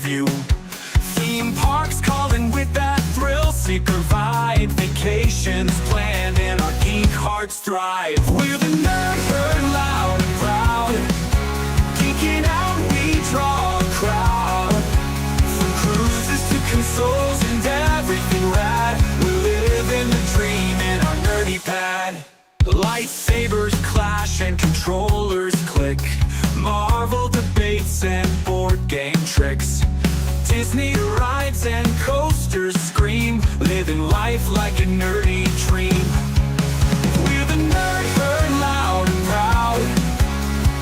view. Theme parks calling with that thrill seeker vibe. Vacations planned and our geek hearts thrive. We're the nerd herd, loud and proud. Geeking out, we draw a crowd. From cruises to consoles and everything rad. We live in the dream in our nerdy pad. Lightsabers clash and controllers click. Marvel debates and board game tricks. Disney rides and coasters scream. Living life like a nerdy dream. We're the nerd herd, loud and proud.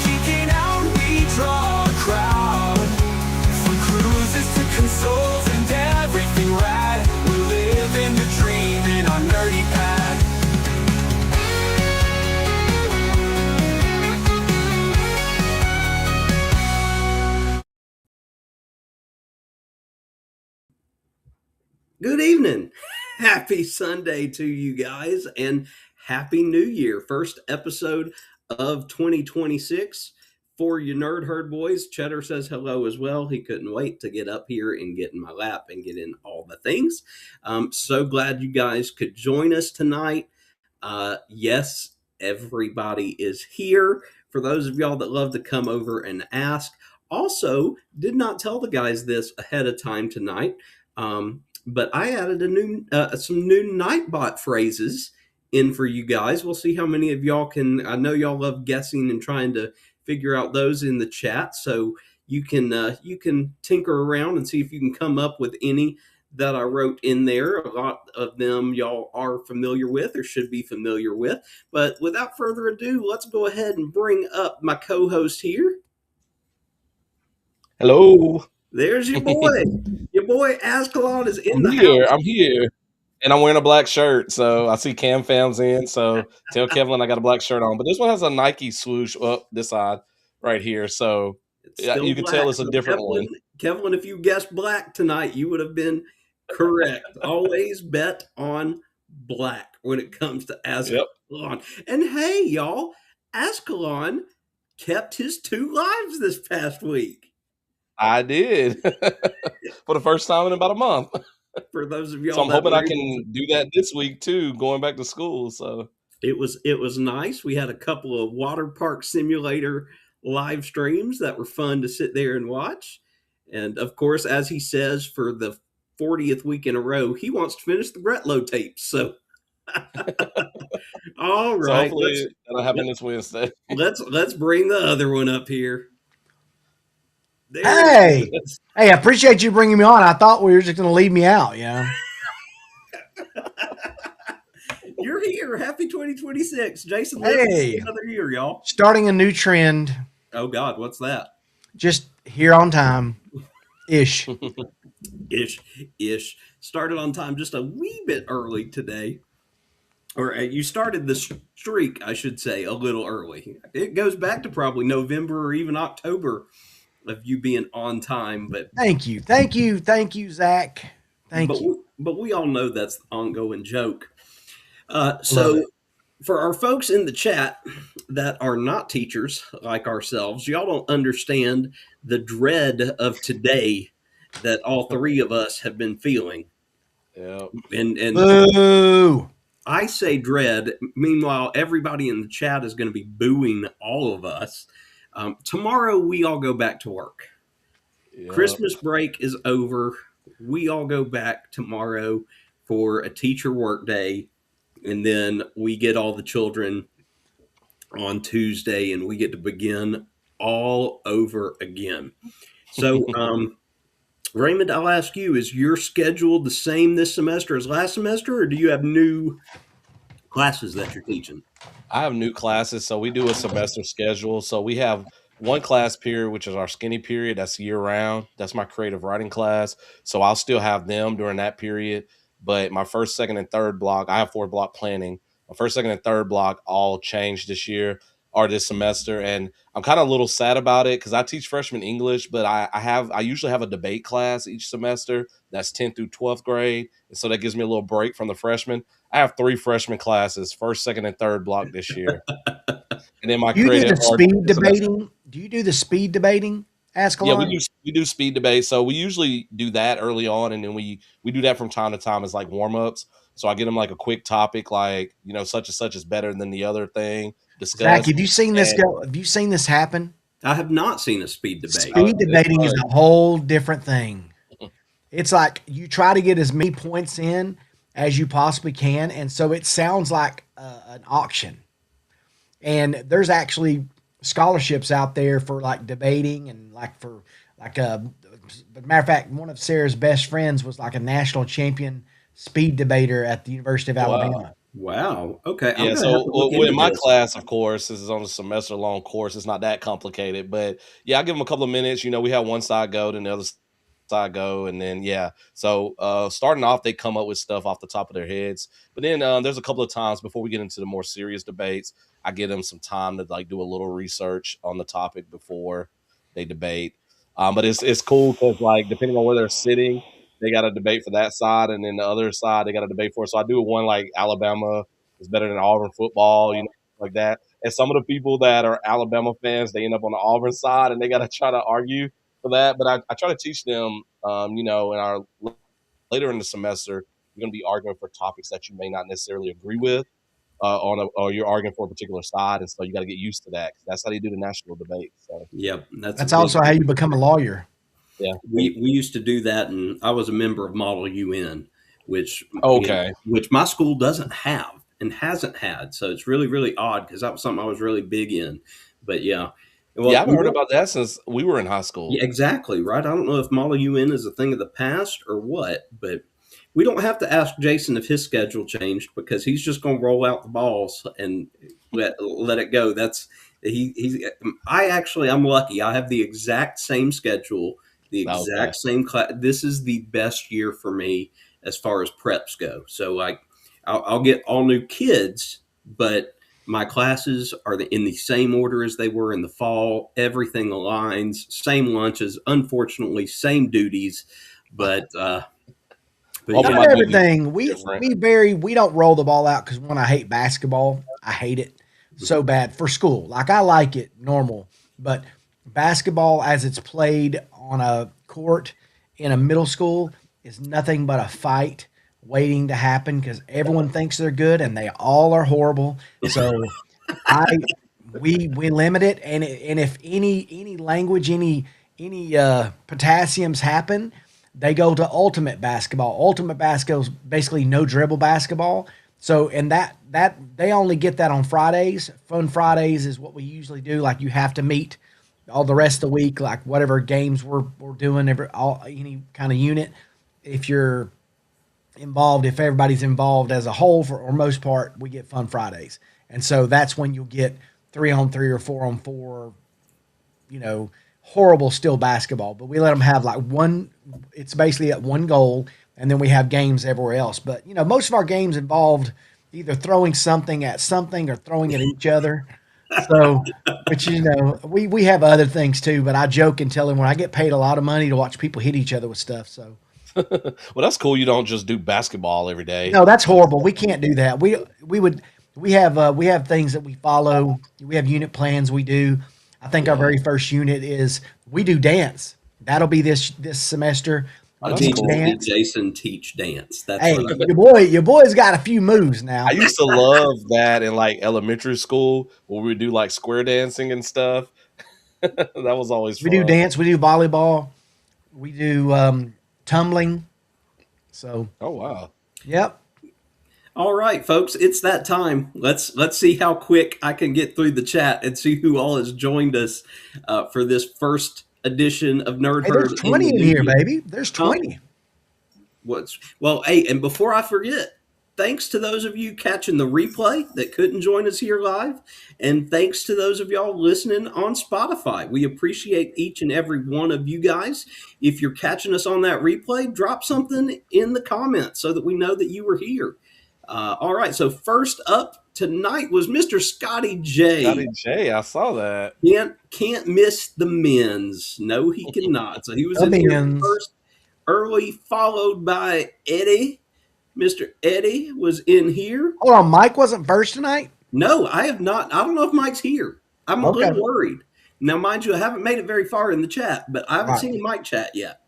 Geeking out, we draw a crowd. From cruises to consoles and everything rad. We live in the dream in our nerdy pad. Good evening. Happy Sunday to you guys and Happy New Year. First episode of 2026 for you nerd herd boys. Cheddar says hello as well. He couldn't wait to get up here and get in my lap and get in all the things. So glad you guys could join us tonight. Yes, everybody is here. For those of y'all that love to come over and ask. Also, did not tell the guys this ahead of time tonight. But I added some new Nightbot phrases in for you guys. We'll see how many of y'all can. I know y'all love guessing and trying to figure out those in the chat. So you can tinker around and see if you can come up with any that I wrote in there. A lot of them y'all are familiar with or should be familiar with. But without further ado, let's go ahead and bring up my co-host here. Hello. There's your boy. Your boy Azkhalon is in the house. I'm here. And I'm wearing a black shirt. So I see Cam Fam's in. So tell Kevin I got a black shirt on. But this one has a Nike swoosh up this side right here. So you can tell it's a different one. Kevin, if you guessed black tonight, you would have been correct. Always bet on black when it comes to Azkhalon. Yep. And hey, y'all, Azkhalon kept his 2 lives this past week. I did for the first time in about a month. For those of y'all, so I'm hoping I can do that this week too, going back to school. So it was nice. We had a couple of water park simulator live streams that were fun to sit there and watch. And of course, as he says, for the 40th week in a row, he wants to finish the Gretlo tapes. So all right, so hopefully that'll happen this Wednesday. Let's bring the other one up here. Hey, I appreciate you bringing me on. I thought we were just going to leave me out, You're here. Happy 2026. Jason, hey, another year, y'all. Starting a new trend. Oh, God, what's that? Just here on time. Ish. Ish. Started on time just a wee bit early today. Or you started the streak, I should say, a little early. It goes back to probably November or even October of you being on time, but thank you, Zach. Thank you. But we all know that's the ongoing joke. So for our folks in the chat that are not teachers like ourselves, y'all don't understand the dread of today that all 3 of us have been feeling. Yeah. And boo. I say dread. Meanwhile, everybody in the chat is going to be booing all of us. Tomorrow, we all go back to work. Yep. Christmas break is over. We all go back tomorrow for a teacher work day. And then we get all the children on Tuesday and we get to begin all over again. So, Raymond, I'll ask you, is your schedule the same this semester as last semester, or do you have new classes that you're teaching? I have new classes, so we do a semester schedule. So we have one class period, which is our skinny period. That's year round. That's my creative writing class. So I'll still have them during that period. But my first, second, and third block, I have 4 block planning. My first, second, and third block all changed this year or this semester. And I'm kind of a little sad about it because I teach freshman English, but I usually have a debate class each semester. That's 10th through 12th grade. And so that gives me a little break from the freshmen. I have 3 freshman classes, first, second, and third block this year. And then my creative speed debating. Do you do the speed debating? Yeah, Azkhalon? we do speed debate. So we usually do that early on, and then we do that from time to time as like warm ups. So I get them like a quick topic, like such and such is better than the other thing. Zach, Discuss. have you seen this And go? Have you seen this happen? I have not seen a speed debate. oh, Speed it's debating is fun. a whole different thing. It's like you try to get as many points in as you possibly can, and so it sounds like an auction. And there's actually scholarships out there for like debating and like for like but matter of fact, one of Sarah's best friends was like a national champion speed debater at the University of Wow. Alabama. Wow. Okay, I'm Yeah, gonna have so to look well, into in my this. class, of course, this is on a semester long course. It's not that complicated, but yeah, I give them a couple of minutes. We have one side go, then the other side go, and then yeah. So starting off, they come up with stuff off the top of their heads, but then there's a couple of times before we get into the more serious debates, I give them some time to like do a little research on the topic before they debate. But it's cool because like depending on where they're sitting, they got a debate for that side, and then the other side they got a debate for. So I do one like Alabama is better than Auburn football, like that. And some of the people that are Alabama fans, they end up on the Auburn side, and they got to try to argue for that. But I try to teach them, in our later in the semester, you're going to be arguing for topics that you may not necessarily agree with, or you're arguing for a particular side, and so you got to get used to that. 'Cause that's how they do the national debate. So Yep, that's a That's big also how you deal. become a lawyer. yeah, We used to do that, and I was a member of Model UN, which okay, which my school doesn't have and hasn't had. So it's really really odd because that was something I was really big in. But yeah, yeah, I well, haven't heard about that since we were in high yeah, school. exactly right. I don't know if Model UN is a thing of the past or what, but we don't have to ask Jason if his schedule changed because he's just going to roll out the balls and let it go. That's he's. I'm lucky. I have the exact same schedule, the Okay, exact same class. This is the best year for me as far as preps go. So like, I'll get all new kids, but my classes are in the same order as they were in the fall. Everything aligns, same lunches, unfortunately, same duties, but all for yeah, my Not duties everything. different. We don't roll the ball out because when I hate basketball, I hate it so bad for school. Like I like it normal, but basketball as it's played on a court in a middle school is nothing but a fight waiting to happen because everyone thinks they're good and they all are horrible. So I we limit it, and if any language, any potassiums happen, they go to ultimate basketball. Ultimate basketball is basically no dribble basketball. So and that they only get that on Fridays. Fun Fridays is what we usually do. Like you have to meet all the rest of the week, like whatever games we're doing, any kind of unit. If you're involved, if everybody's involved as a whole for or most part, we get Fun Fridays. And so that's when you'll get 3-on-3 or 4-on-4, horrible still basketball. But we let them have like one, it's basically at one goal, and then we have games everywhere else. But, most of our games involved either throwing something at something or throwing at each other. So, which, we have other things too, but I joke and tell him when I get paid a lot of money to watch people hit each other with stuff. So, Well, that's cool. You don't just do basketball every day. no, that's horrible. We can't do that. We have things that we follow. We have unit plans we do. I think our Yeah. very first unit is we do dance. That'll be this semester. Oh, We that's teach need to cool. see dance. Jason teach dance. That's Hey, what I your boy's got a few moves I now. used to love that in like elementary school where we would do like square dancing and stuff. That was always We do fun. dance. We do volleyball. We do tumbling. So, Oh wow. yep. All right, folks, it's that time. Let's see how quick I can get through the chat and see who all has joined us for this first edition of Nerd Hey, there's Herd in the 20 in new here, year. baby. There's Huh? 20. Hey, and before I forget, thanks to those of you catching the replay that couldn't join us here live, and thanks to those of y'all listening on Spotify. We appreciate each and every one of you guys. If you're catching us on that replay, drop something in the comments so that we know that you were here. All right, so first up tonight was Mr. Scotty J. Scotty J, I saw that. Can't miss the men's. No, he cannot. So he was The in here men's. first, early, followed by Eddie. Mr. Eddie was in here. Hold on, Mike wasn't first tonight? No, I have not. I don't know if Mike's here. I'm a Okay. little worried. Now, mind you, I haven't made it very far in the chat, but I haven't Right. seen a mic chat yet.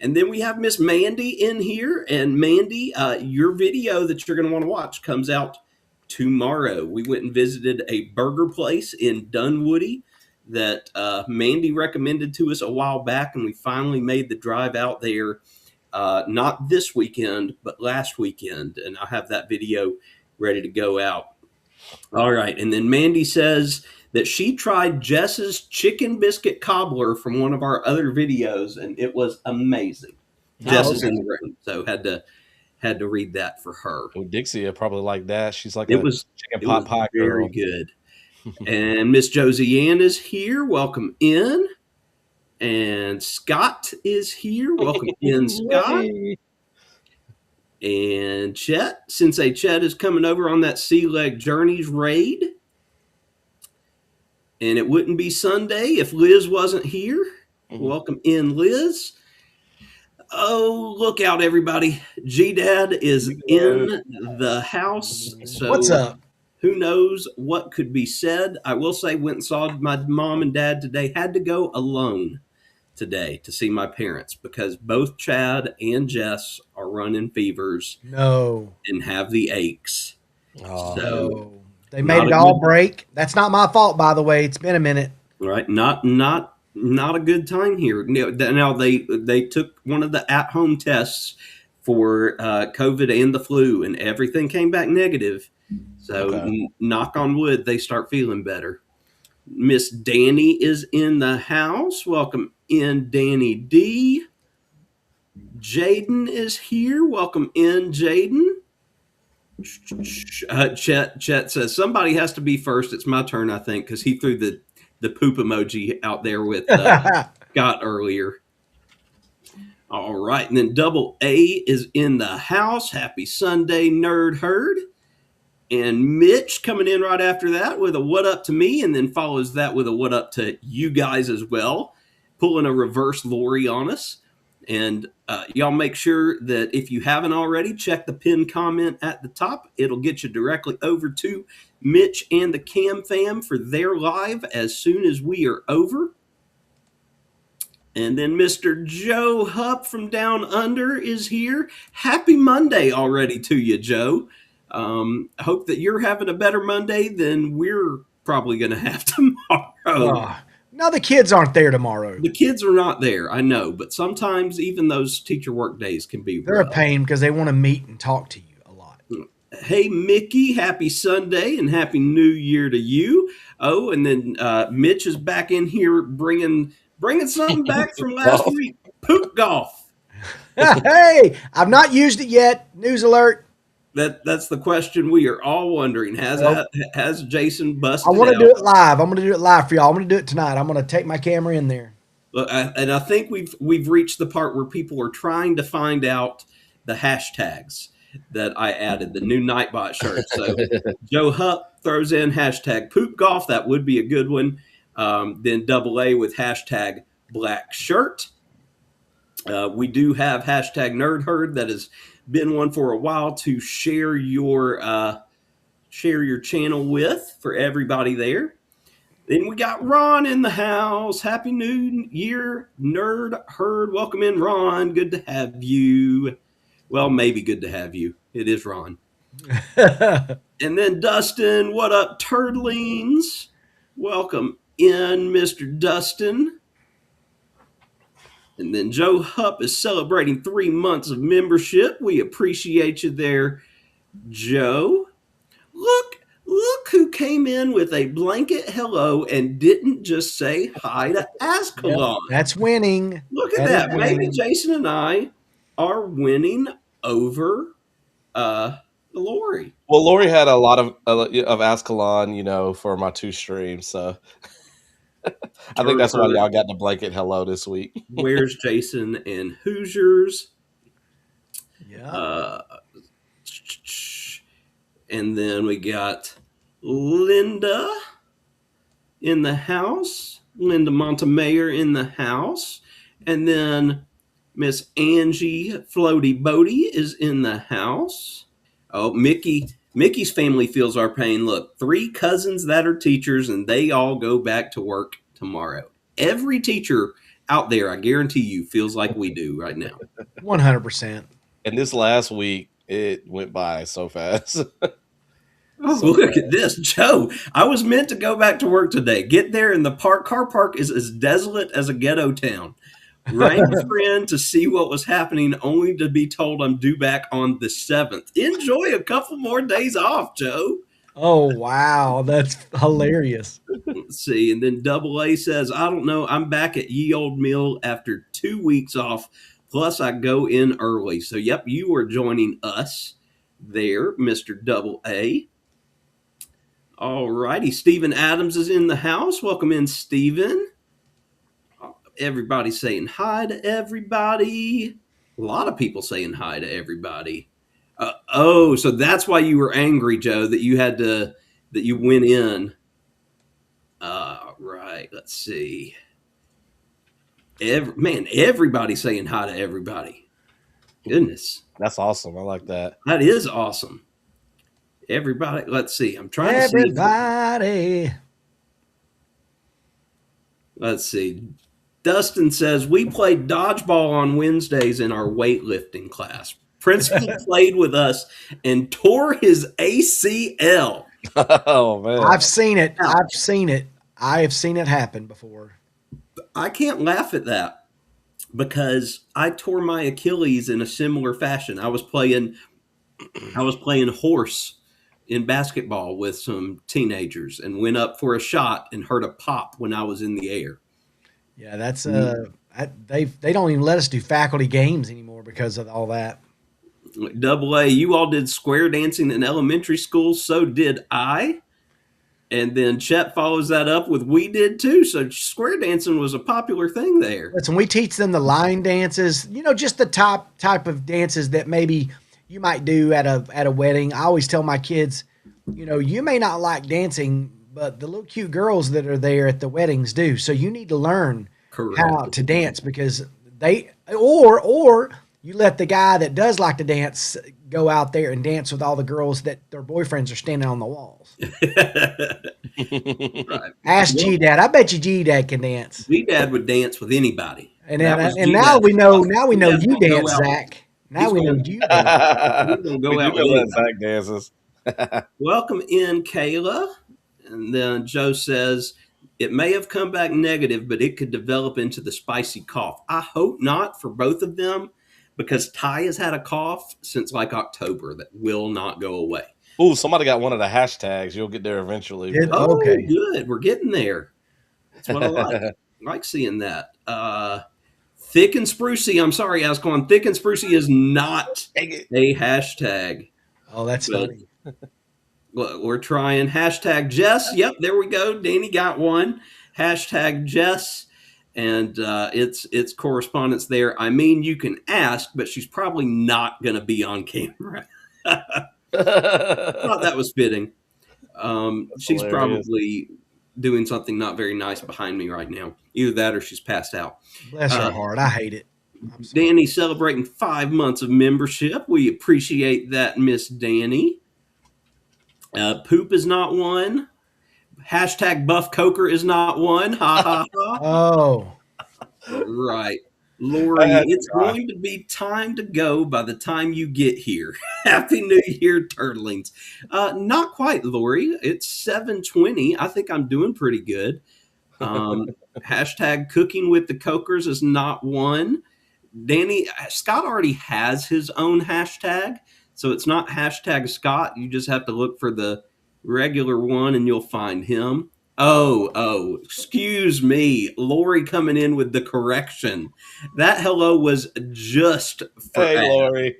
And then we have Miss Mandy in here. And Mandy, your video that you're going to want to watch comes out tomorrow. We went and visited a burger place in Dunwoody that Mandy recommended to us a while back, and we finally made the drive out there. Not this weekend, but last weekend. And I'll have that video ready to go out. All right. And then Mandy says that she tried Jess's chicken biscuit cobbler from one of our other videos, and it was amazing. Jess is okay. in the room, so had to read that for her. Oh, Dixie would probably like that. She's like It a was chicken pot pie very girl. good. And Miss Josie Ann is here. Welcome in. And Scott is here. Welcome in, Scott. Yay. And Chet, Sensei Chet is coming over on that Sea Leg Journeys raid. And it wouldn't be Sunday if Liz wasn't here. Welcome in, Liz. Oh, look out, everybody. G-Dad is in the house. So What's up? who knows what could be said. I will say, went and saw my mom and dad today. Had to go alone today to see my parents because both Chad and Jess are running fevers No. and have the aches. Oh, So, No. They made it all break. That's not my fault, by the way. It's been a minute. right, not a good time here. Now they took one of the at-home tests for COVID and the flu, and everything came back negative. So, Okay. knock on wood, they start feeling better. Miss Danny is in the house. Welcome in, Danny D. Jaden is here. Welcome in, Jaden. Chet says somebody has to be first. It's my turn, I think, because he threw the poop emoji out there with Scott earlier. All right, and then Double A is in the house. Happy Sunday, Nerd Herd. And Mitch coming in right after that with a what up to me, and then follows that with a what up to you guys as well, pulling a reverse Lori on us. And y'all make sure that if you haven't already, check the pinned comment at the top. It'll get you directly over to Mitch and the Cam Fam for their live as soon as we are over. And then Mr. Joe Hupp from Down Under is here. Happy Monday already to you, Joe. I hope that you're having a better Monday than we're probably going to have tomorrow. No, the kids aren't there tomorrow. The kids are not there, I know, but sometimes even those teacher work days can be They're rough. a pain because they want to meet and talk to you a lot. Hey, Mickey, happy Sunday and happy New Year to you. Oh, and then Mitch is back in here bringing something back from last week. Poop golf. Hey, I've not used it yet. News alert. That's the question we are all wondering. Has Jason busted I want to out? do it live. I'm going to do it live for y'all. I'm going to do it tonight. I'm going to take my camera in there. Look, and I think we've reached the part where people are trying to find out the hashtags that I added, the new Nightbot shirt. So Joe Hupp throws in hashtag poop golf. That would be a good one. Then Double A with hashtag black shirt. We do have hashtag nerd herd. That has been one for a while to share your channel with for everybody there. Then we got Ron in the house. Happy New Year, Nerd Herd. Welcome in, Ron. Good to have you. Well, maybe good to have you. It is Ron. And then Dustin. What up, Turdlings? Welcome in, Mr. Dustin. And then Joe Hupp is celebrating 3 months of membership. We appreciate you there, Joe. Look who came in with a blanket hello and didn't just say hi to Azkhalon. That's winning. Look at that. Maybe Jason and I are winning over Lori. Well, Lori had a lot of Azkhalon, for my 2 streams, so I think that's why y'all got the blanket hello this week. Where's Jason and Hoosiers? Yeah. And then we got Linda in the house. Linda Montemayor in the house. And then Miss Angie Floaty Bodie is in the house. Oh, Mickey's family feels our pain. Look, 3 cousins that are teachers, and they all go back to work tomorrow. Every teacher out there, I guarantee you, feels like we do right now. 100%. And this last week, it went by so fast. Oh, So look at this, Joe. I was meant to go back to work today. Get there, and the car park is as desolate as a ghetto town. Rang a friend to see what was happening, only to be told I'm due back on the 7th. Enjoy a couple more days off, Joe. Oh, wow. That's hilarious. Let's see. And then Double A says, I don't know. I'm back at Ye Old Mill after 2 weeks off. Plus, I go in early. So, yep, you are joining us there, Mr. Double A. All righty. Stephen Adams is in the house. Welcome in, Stephen. Everybody's saying hi to everybody. A lot of people saying hi to everybody. So that's why you were angry, Joe, that you went in. Right. Let's see. Everybody's saying hi to everybody. Goodness. that's awesome. I like that. That is awesome. Everybody, let's see. I'm trying to see. Everybody. Let's see. Dustin says, we played dodgeball on Wednesdays in our weightlifting class. Principal played with us and tore his ACL. Oh man, I've seen it. I have seen it happen before. I can't laugh at that because I tore my Achilles in a similar fashion. I was playing horse in basketball with some teenagers and went up for a shot and heard a pop when I was in the air. Yeah, that's they don't even let us do faculty games anymore because of all that. Double A, you all did square dancing in elementary school, so did I. And then Chet follows that up with we did too. So square dancing was a popular thing there. Listen, we teach them the line dances, just the top type of dances that maybe you might do at a wedding. I always tell my kids, you may not like dancing, but the little cute girls that are there at the weddings do. So you need to learn how to dance because or you let the guy that does like to dance go out there and dance with all the girls that their boyfriends are standing on the walls. Right. Ask G-Dad. I bet you G-Dad can dance. G-Dad would dance with anybody. And now we know you dance, Zach. Now we know you dance. We're gonna go out with that Zach dances. Welcome in, Kayla. And then Joe says, it may have come back negative, but it could develop into the spicy cough. I hope not for both of them because Ty has had a cough since like October that will not go away. Ooh, somebody got one of the hashtags. You'll get there eventually. Okay, good. We're getting there. That's what I like. I like seeing that. Thick and Sprucey. I'm sorry, Azkhalon. Thick and Sprucey is not a hashtag. Oh, that's funny. We're trying hashtag Jess. Yep, there we go. Danny got one. Hashtag Jess. And it's correspondence there. I mean, you can ask, but she's probably not going to be on camera. I thought that was fitting. She's hilarious. Probably doing something not very nice behind me right now. Either that or she's passed out. Bless her heart. I hate it. Danny celebrating 5 months of membership. We appreciate that, Miss Danny. Poop is not one. Hashtag Buff Coker is not one. Ha ha ha. Oh. Right. Lori, it's going to be time to go by the time you get here. Happy New Year, turtlings. Not quite, Lori. It's 7:20. I think I'm doing pretty good. Hashtag cooking with the Cokers is not one. Scott already has his own hashtag, so it's not hashtag Scott. You just have to look for the regular one and you'll find him. Oh, excuse me. Lori coming in with the correction. That hello was just for Hey, Lori.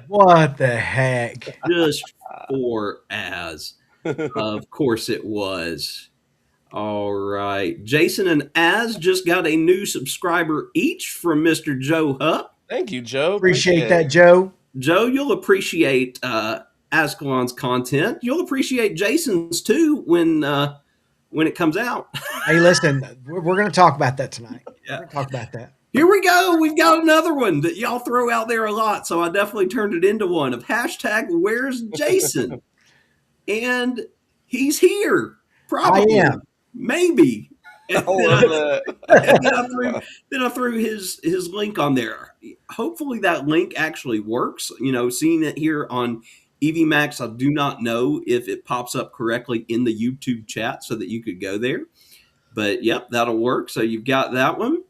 What the heck? Just for Az. Of course it was. All right. Jason and Az just got a new subscriber each from Mr. Joe Hupp. Thank you, Joe. Appreciate that, Joe. Joe, you'll appreciate Azkhalon's content. You'll appreciate Jason's too when it comes out. Hey, listen, we're going to talk about that tonight. Yeah. We're going to talk about that. Here we go. We've got another one that y'all throw out there a lot, so I definitely turned it into one of hashtag Where's Jason? And he's here. Probably. I am. Maybe. And I love threw that. then I threw his link on there. Hopefully that link actually works. Seeing it here on EVMAX, I do not know if it pops up correctly in the YouTube chat so that you could go there. But yep, that'll work. So you've got that one.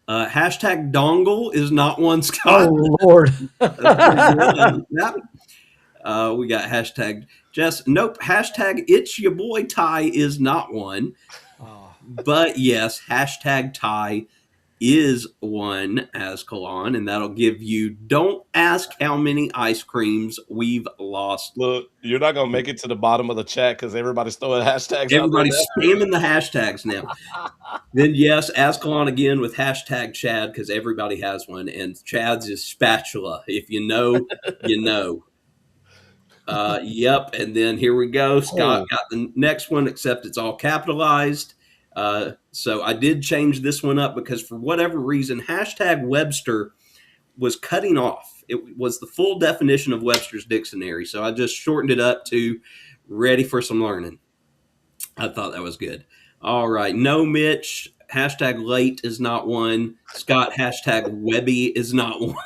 Hashtag dongle is not one, Scott. Oh Lord. That's pretty good. I like that. We got hashtag Jess. Nope. Hashtag it's your boy Ty is not one. Oh, But yes, hashtag Ty is one, Azkhalon, and that'll give you don't ask how many ice creams we've lost. Look, you're not gonna make it to the bottom of the chat because everybody's throwing hashtags out there Everybody's spamming the hashtags now. Then yes, Azkhalon again with hashtag Chad because everybody has one, and Chad's is spatula. If you know, you know. Yep, and then here we go. Scott Oh. got the next one, except it's all capitalized. So I did change this one up because for whatever reason, hashtag Webster was cutting off. It was the full definition of Webster's dictionary. So I just shortened it up to ready for some learning. I thought that was good. All right. No Mitch. Hashtag late is not one. Scott, hashtag Webby is not one.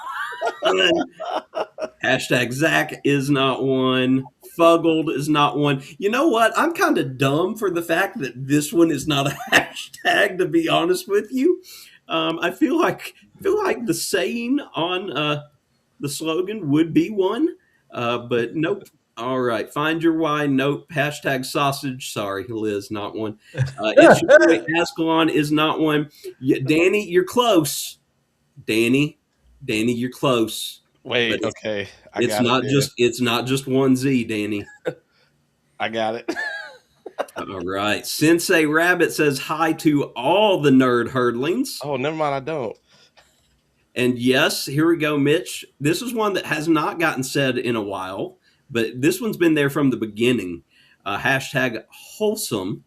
Hashtag Zach is not one. Fuggled is not one. You know what? I'm kind of dumb for the fact that this one is not a hashtag, to be honest with you. I feel like the saying on the slogan would be one, but nope. All right, find your why. Nope. Hashtag sausage. Sorry, Liz, not one. It's your boy Azkhalon is not one. Danny, you're close. Danny, you're close. But Wait, okay. I it's got not it. it's not just one Z, Danny. I got it. All right. Sensei Rabbit says hi to all the nerd herdlings. Oh, never mind. I don't. And yes, here we go, Mitch. This is one that has not gotten said in a while, but this one's been there from the beginning. Hashtag wholesome.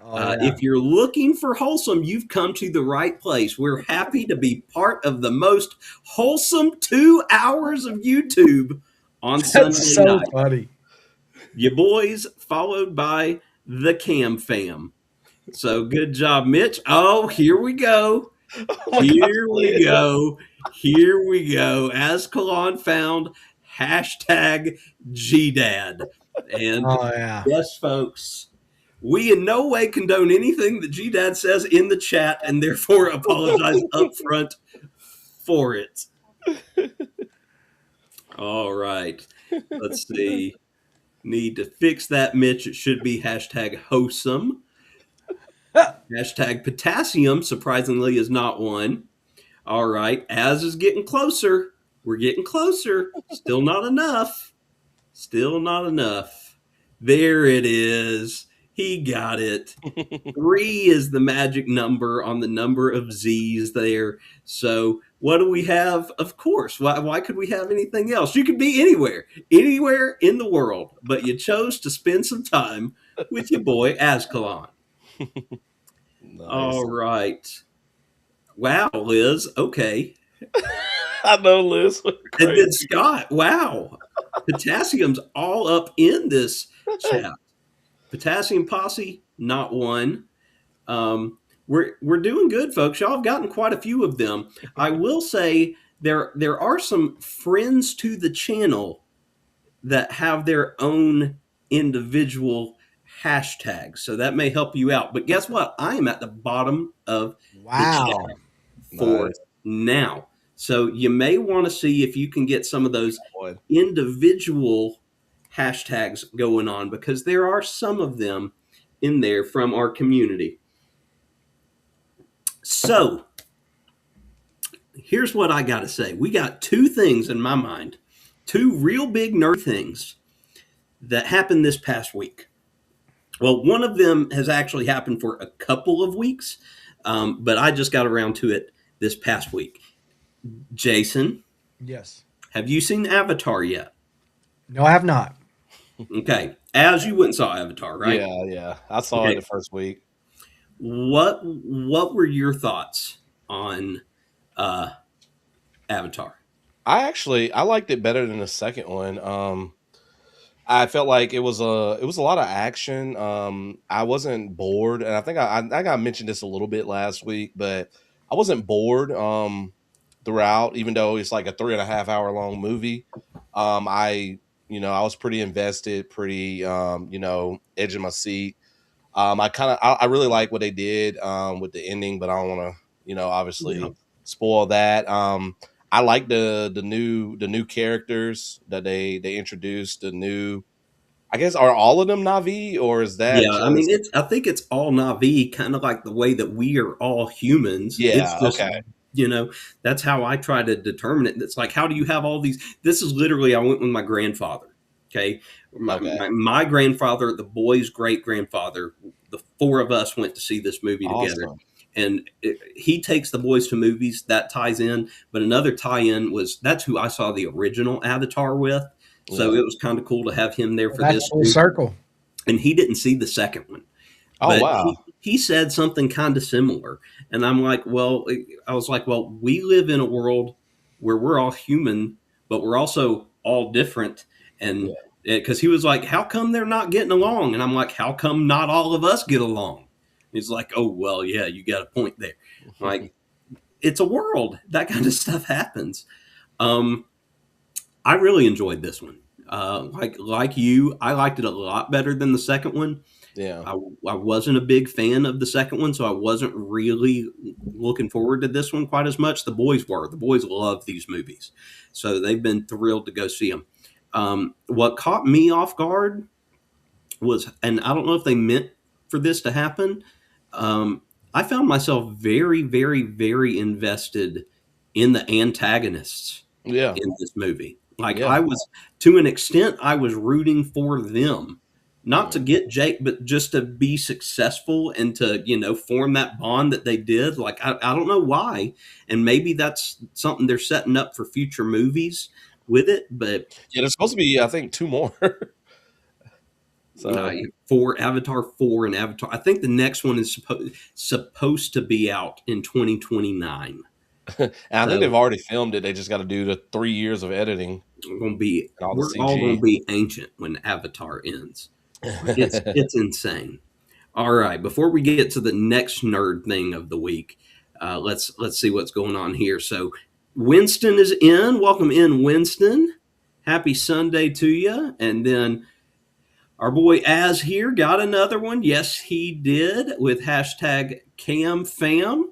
oh yeah. If you're looking for wholesome, you've come to the right place. We're happy to be part of the most wholesome 2 hours of YouTube on Sunday That's so night. funny. You boys, followed by the Cam Fam. So good job, Mitch. Oh, here we go. Oh my Here gosh, we Liz. go. Here we go. Azkhalon found hashtag GDad. And Oh yeah. yes, folks, we in no way condone anything that GDad says in the chat and therefore apologize up front for it. All right. Let's see. Need to fix that, Mitch. It should be hashtag wholesome. Hashtag potassium, surprisingly, is not one. All right. As is getting closer. We're getting closer. Still not enough. Still not enough. There it is. He got it. 3 is the magic number on the number of Z's there. So what do we have? Of course. Why could we have anything else? You could be anywhere in the world, but you chose to spend some time with your boy Azkhalon. Nice. All right. Wow, Liz. Okay. I know, Liz. And then Scott. Wow. Potassium's all up in this chat. Potassium Posse, not one. We're doing good, folks. Y'all have gotten quite a few of them. I will say there are some friends to the channel that have their own individual hashtags, so that may help you out. But guess what? I am at the bottom of the Wow. chat for Nice. now. So you may want to see if you can get some of those Boy. individual hashtags going on because there are some of them in there from our community. So here's what I got to say. We got 2 things in my mind, 2 real big nerd things that happened this past week. Well, one of them has actually happened for a couple of weeks, but I just got around to it this past week. Jason, Yes. have you seen Avatar yet? No, I have not. Okay. As you went and saw Avatar, right? Yeah. I saw Okay. it the first week. What were your thoughts on Avatar? I liked it better than the second one. I felt like it was a lot of action. I wasn't bored, and I think I mentioned this a little bit last week, but I wasn't bored throughout, even though it's like a 3.5 hour long movie. I I was pretty invested, pretty edge of my seat. I really like what they did with the ending, but I don't want to Yeah. obviously spoil that. I like the new characters that they introduced. The new, I guess, are all of them Navi, or is that Yeah, I mean, just it's. I think it's all Navi, kind of like the way that we are all humans. It's yeah, just, okay, you know, that's how I try to determine it. It's like, how do you have all these? This is literally, I went with my grandfather. Okay, okay, my grandfather, the boy's great grandfather. The four of us went to see this movie together, awesome, and he takes the boys to movies. That ties in, but another tie-in was that's who I saw the original Avatar with. So yeah. it was kind of cool to have him there Well, for that's this full too, circle. and he didn't see the second one, Oh but wow, he said something kind of similar, and I'm like, well, I was like, well, we live in a world where we're all human, but we're also all different. And yeah. because he was like, how come they're not getting along, and I'm like, how come not all of us get along? He's like, oh well, yeah, you got a point there. I'm like, it's a world that kind of stuff happens. um I really enjoyed this one. Like you, I liked it a lot better than the second one. Yeah. I, I wasn't a big fan of the second one, so I wasn't really looking forward to this one quite as much. The boys were. The boys love these movies, so they've been thrilled to go see them. What caught me off guard was, and I don't know if they meant for this to happen, um, I found myself very, very, very invested in the antagonists Yeah. in this movie. Like Yeah. I was, to an extent, I was rooting for them, not to Mhm. get Jake, but just to be successful and to form that bond that they did. Like I don't know why, and maybe that's something they're setting up for future movies with it. But Yeah, there's supposed to be, I think, 2 more. uh, So, for Avatar 4 and Avatar, I think the next one is supposed to be out in 2029. and I think So they've already filmed it, they just gotta do the 3 years of editing and all the we're all gonna CG. be ancient when Avatar ends. It's insane. All right, before we get to the next nerd thing of the week, let's see what's going on here. So Winston is in. Welcome in, Winston. Happy Sunday to you. And then our boy Az here got another one. Yes, he did with hashtag CamFam.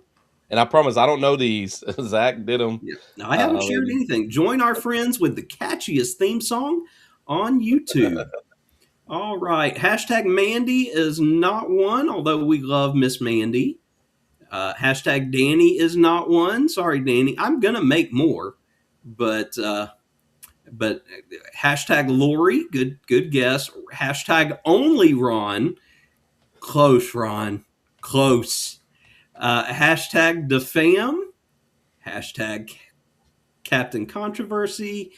And I promise I don't know these. Zach did them. Yeah. Now, I haven't shared Maybe. anything. Join our friends with the catchiest theme song on YouTube. All right. Hashtag Mandy is not one, although we love Miss Mandy. Hashtag Danny is not one. Sorry, Danny. I'm gonna make more, but hashtag Lori, good guess. Hashtag only Ron, close Ron, close. Hashtag defam. Hashtag Captain Controversy.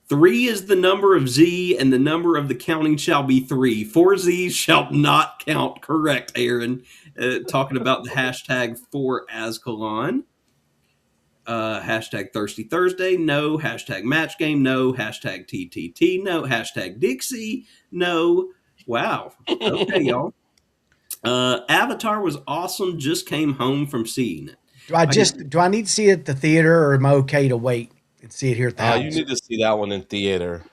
Three is the number of Z, and the number of the counting shall be three. Four Z's shall not count. Correct, Aaron. Talking about the hashtag for Azkhalon. Hashtag Thirsty Thursday, no. Hashtag Match Game, no. Hashtag TTT, no. Hashtag Dixie, no. Wow. Okay, y'all. Avatar was awesome. Just came home from seeing it. I got Do I need to see it at the theater, or am I okay to wait and see it here at the You house? need to see that one in theater,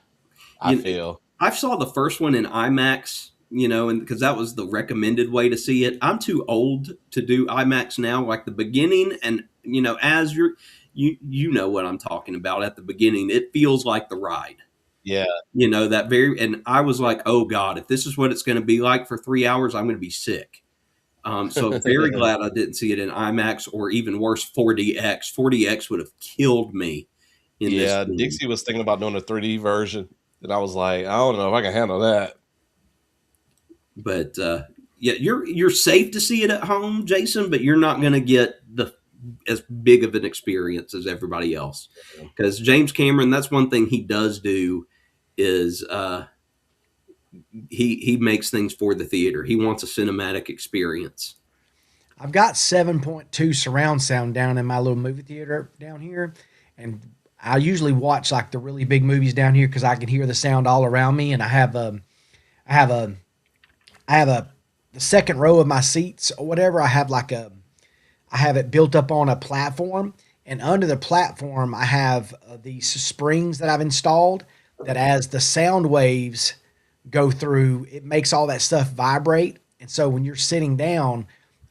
I you feel. I saw the first one in IMAX, and because that was the recommended way to see it. I'm too old to do IMAX now. Like the beginning, and as you know what I'm talking about. At the beginning, it feels like the ride. Yeah. That very, and I was like, oh God, if this is what it's going to be like for 3 hours, I'm going to be sick. So very glad I didn't see it in IMAX, or even worse, 4DX. 4DX would have killed me in this Yeah, movie. Dixie was thinking about doing a 3D version, and I was like, "I don't know if I can handle that." But yeah, you're safe to see it at home, Jason, but you're not going to get the as big of an experience as everybody else. Because James Cameron, that's one thing he does do is he makes things for the theater. He wants a cinematic experience. I've got 7.2 surround sound down in my little movie theater down here, and I usually watch like the really big movies down here because I can hear the sound all around me, and I have a I have a the second row of my seats or whatever. I have it built up on a platform, and under the platform, I have these springs that I've installed. That as the sound waves go through, it makes all that stuff vibrate, and so when you're sitting down,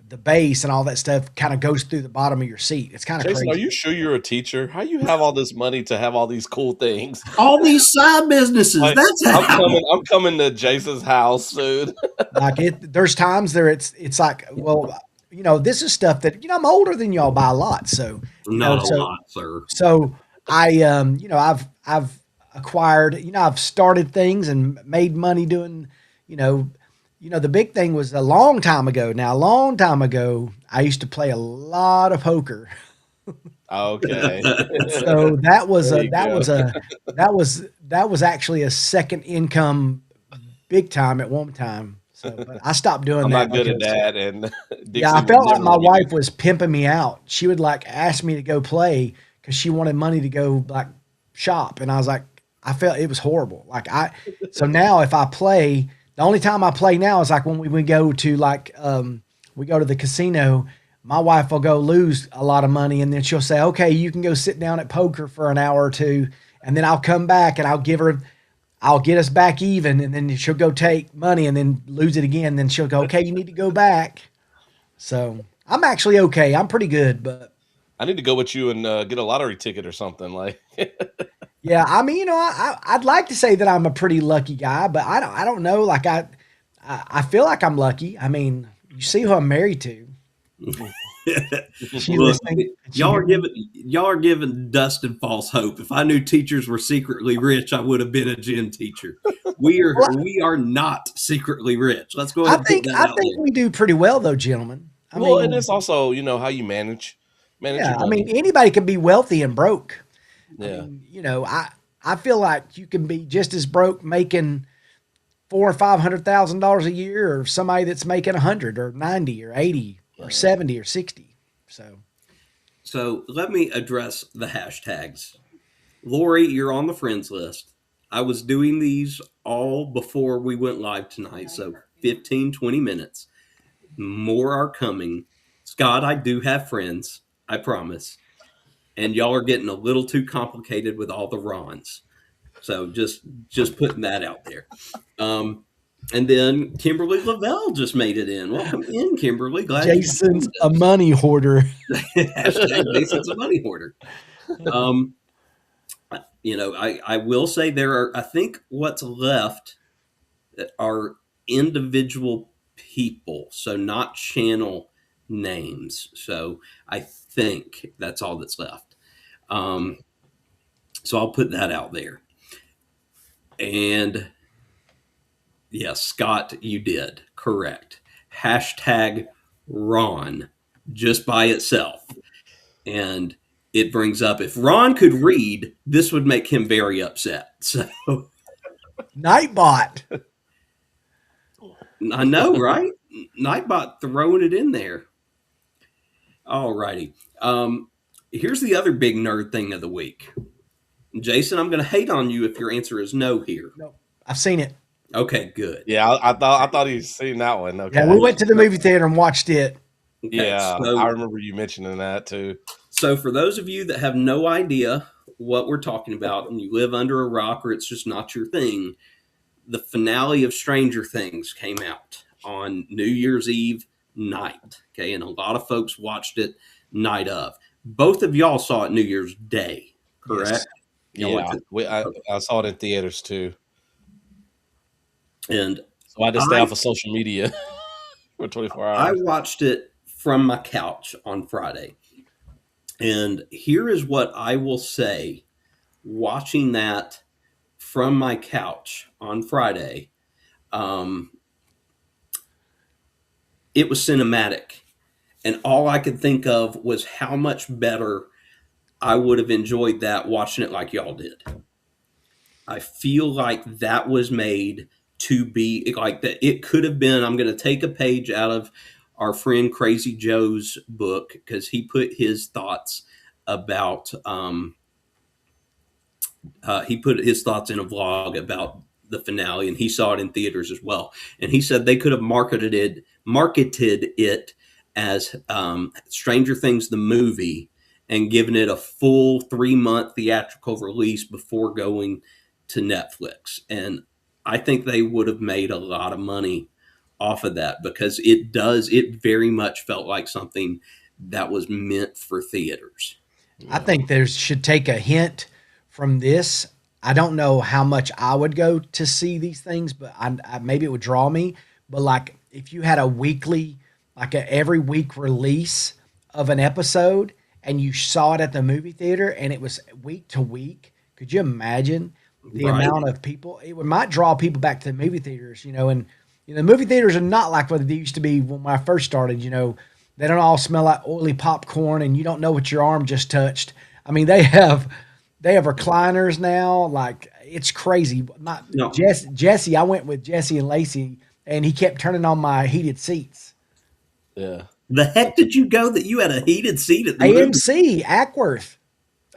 the bass and all that stuff kind of goes through the bottom of your seat. It's kind of Jason, are crazy. you sure you're a teacher? How you have all this money to have all these cool things? All these side businesses. Like, That's I'm how. coming. I'm coming to Jason's house soon. Like there's times there it's like, well, this is stuff that I'm older than y'all by a lot, so Not a so lot, sir. so I I've acquired, I've started things and made money doing, you know the big thing was a long time ago. Now, a long time ago, I used to play a lot of poker. Okay, So that was there a you go. that was actually a second income big time at one time. So, but I stopped doing I'm that not good at because that, and yeah, Dixie I would felt like never my let me do wife was pimping me out. She would like ask me to go play because she wanted money to go like shop, and I was like, I felt it was horrible. So now if I play, the only time I play now is like when we go to we go to the casino. My wife will go lose a lot of money, and then she'll say, "Okay, you can go sit down at poker for an hour or two," and then I'll come back and I'll get us back even, and then she'll go take money and then lose it again. Then she'll go, "Okay, you need to go back." So I'm actually okay. I'm pretty good, but I need to go with you and get a lottery ticket or something. Like, yeah, I mean, I'd like to say that I'm a pretty lucky guy, but I don't know. Like I feel like I'm lucky. I mean, you see who I'm married to. She Look, listening? Did she y'all hear are me? giving Dustin false hope. If I knew teachers were secretly rich, I would have been a gym teacher. Well, We are not secretly rich. Let's go I ahead and put think that I out think there. we do pretty well though, gentlemen. I well, and mean, it's also how you manage yeah, your I mean money. anybody can be wealthy and broke. I Yeah, mean, I feel like you can be just as broke making four or $500,000 a year, or somebody that's making 100 or 90 or 80 or yeah. 70 or 60. So So let me address the hashtags. Lori, you're on the friends list. I was doing these all before we went live tonight. So 15, 20 minutes. More are coming. Scott, I do have friends. I promise. And y'all are getting a little too complicated with all the Rons. So just putting that out there. Um, and then Kimberly Lavelle just made it in. Welcome in, Kimberly. Glad you Jason's joined a us. money hoarder. Hashtag Jason's a money hoarder. Um, I will say there are, I think what's left are individual people, so not channel names. So I think that's all that's left. Um, so I'll put that out there. And yes, Scott, you did. Correct. Hashtag Ron just by itself. And it brings up if Ron could read, this would make him very upset. So Nightbot. I know, right? Nightbot throwing it in there. All righty. Here's the other big nerd thing of the week. Jason, I'm going to hate on you if your answer is no here. Nope. I've seen it. Okay, good. Yeah, I thought he'd seen that one. Yeah, we Okay, went to the movie theater and watched it. Okay, yeah, I remember you mentioning that too. so for those of you that have no idea what we're talking about and you live under a rock or it's just not your thing, the finale of Stranger Things came out on New Year's Eve night. Okay, and a lot of folks watched it night of. Both of y'all saw it New Year's Day, Yes. correct? Y'all went Yeah, to, I saw it in theaters too, and so I had to stay I off of social media for 24 I hours. watched it from my couch on Friday. And here is what I will say watching that from my couch on Friday. Um, it was cinematic. And all I could think of was how much better I would have enjoyed that watching it like y'all did. I feel like that was made to be like that. It could have been. I'm going to take a page out of our friend Crazy Joe's book because he put his thoughts about he put his thoughts in a vlog about the finale, and he saw it in theaters as well. And he said they could have marketed it as Stranger Things the movie and given it a full 3 month theatrical release before going to Netflix. And I think they would have made a lot of money off of that, because it very much felt like something that was meant for theaters. I Yeah. think there should take a hint from this. I don't know how much I would go to see these things, but maybe it would draw me. But like if you had a weekly, like a every week release of an episode, and you saw it at the movie theater, and it was week to week, could you imagine the Right. amount of people? Might draw people back to the movie theaters, and movie theaters are not like what they used to be when I first started. They don't all smell like oily popcorn, and you don't know what your arm just touched. I mean, they have recliners now. Like, it's crazy. Not No. Jesse. I went with Jesse and Lacey, and he kept turning on my heated seats. Yeah. The heck did you go that you had a heated seat at the movie? AMC Ackworth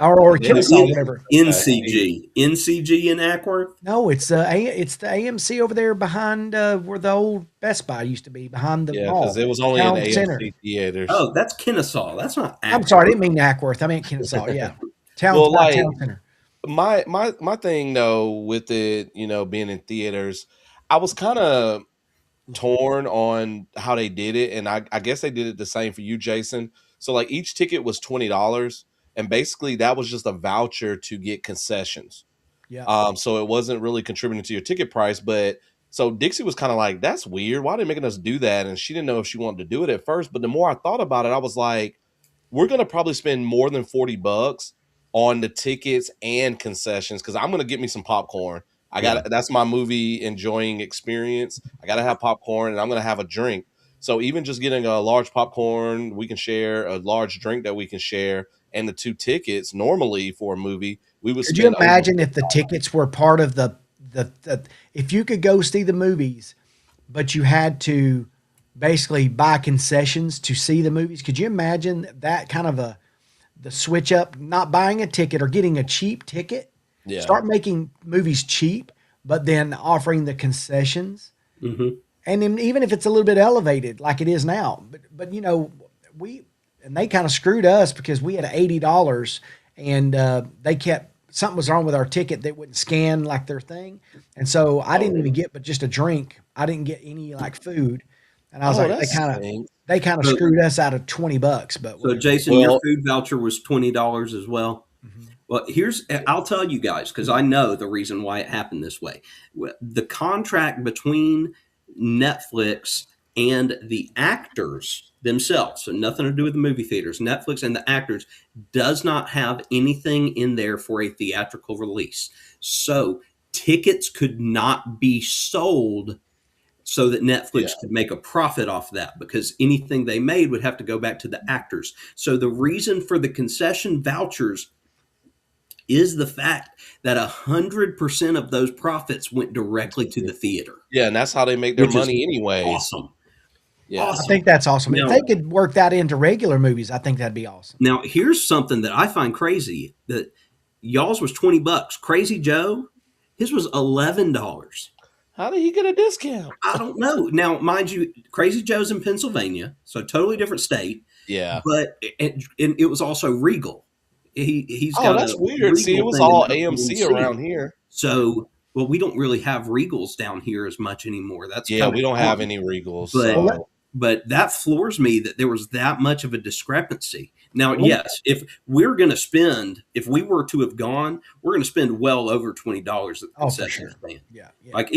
or Yeah. Kennesaw, whatever. NCG in Ackworth. No, it's the AMC over there behind where the old Best Buy used to be, behind the Yeah, mall. because it was only in Town AMC Center. theaters. Oh, that's Kennesaw. That's not Ackworth. I'm sorry, I didn't mean Ackworth. I meant Kennesaw. Yeah, Well, like, Town Center. my thing though with it, being in theaters, I was kind of torn on how they did it, and I guess they did it the same for you, Jason. So like each ticket was $20, and basically that was just a voucher to get concessions. Yeah. So it wasn't really contributing to your ticket price, but so Dixie was kind of like, that's weird. Why are they making us do that? And she didn't know if she wanted to do it at first, but the more I thought about it, I was like, we're gonna probably spend more than $40 on the tickets and concessions because I'm gonna get me some popcorn. That's my movie enjoying experience. I gotta have popcorn and I'm gonna have a drink. So even just getting a large popcorn we can share, a large drink that we can share, and the 2 tickets normally for a movie, we would Could you spend over imagine if the tickets were part of the if you could go see the movies, but you had to basically buy concessions to see the movies? Could you imagine that kind of the switch up, not buying a ticket or getting a cheap ticket? Yeah. Start making movies cheap, but then offering the concessions. Mm-hmm. And then even if it's a little bit elevated like it is now, but they kind of screwed us because we had $80 and they kept something was wrong with our ticket. They wouldn't scan like their thing. And so I didn't even get but just a drink. I didn't get any like food. And I was like, they kind of screwed us out of $20, but So Jason, your food voucher was $20 as well. Mhm. Well, I'll tell you guys, because I know the reason why it happened this way. The contract between Netflix and the actors themselves, so nothing to do with the movie theaters, Netflix and the actors, does not have anything in there for a theatrical release. So tickets could not be sold so that Netflix could make a profit off that, because anything they made would have to go back to the actors. So the reason for the concession vouchers is the fact that 100% of those profits went directly to the theater. Yeah, and that's how they make their Which is money anyway. Awesome. Yeah. Awesome. I think that's awesome. Now- if they could work that into regular movies, I think that'd be awesome. Now, here's something that I find crazy, that y'all's was $20. Crazy Joe, his was $11. How did he get a discount? I don't know. Now, mind you, Crazy Joe's in Pennsylvania, so totally different state, Yeah. but it was also Regal. He's Oh, got that's a weird. See, it Regal was thing in all Oklahoma AMC City. around here. So, well, we don't really have Regals down here as much anymore. That's Yeah, kinda we don't have common. any Regals. But- So. But that floors me that there was that much of a discrepancy. Now, Well- yes, if we were to have gone, we're going to spend well over $20 at the Oh, for concession sure. stand. Yeah. Like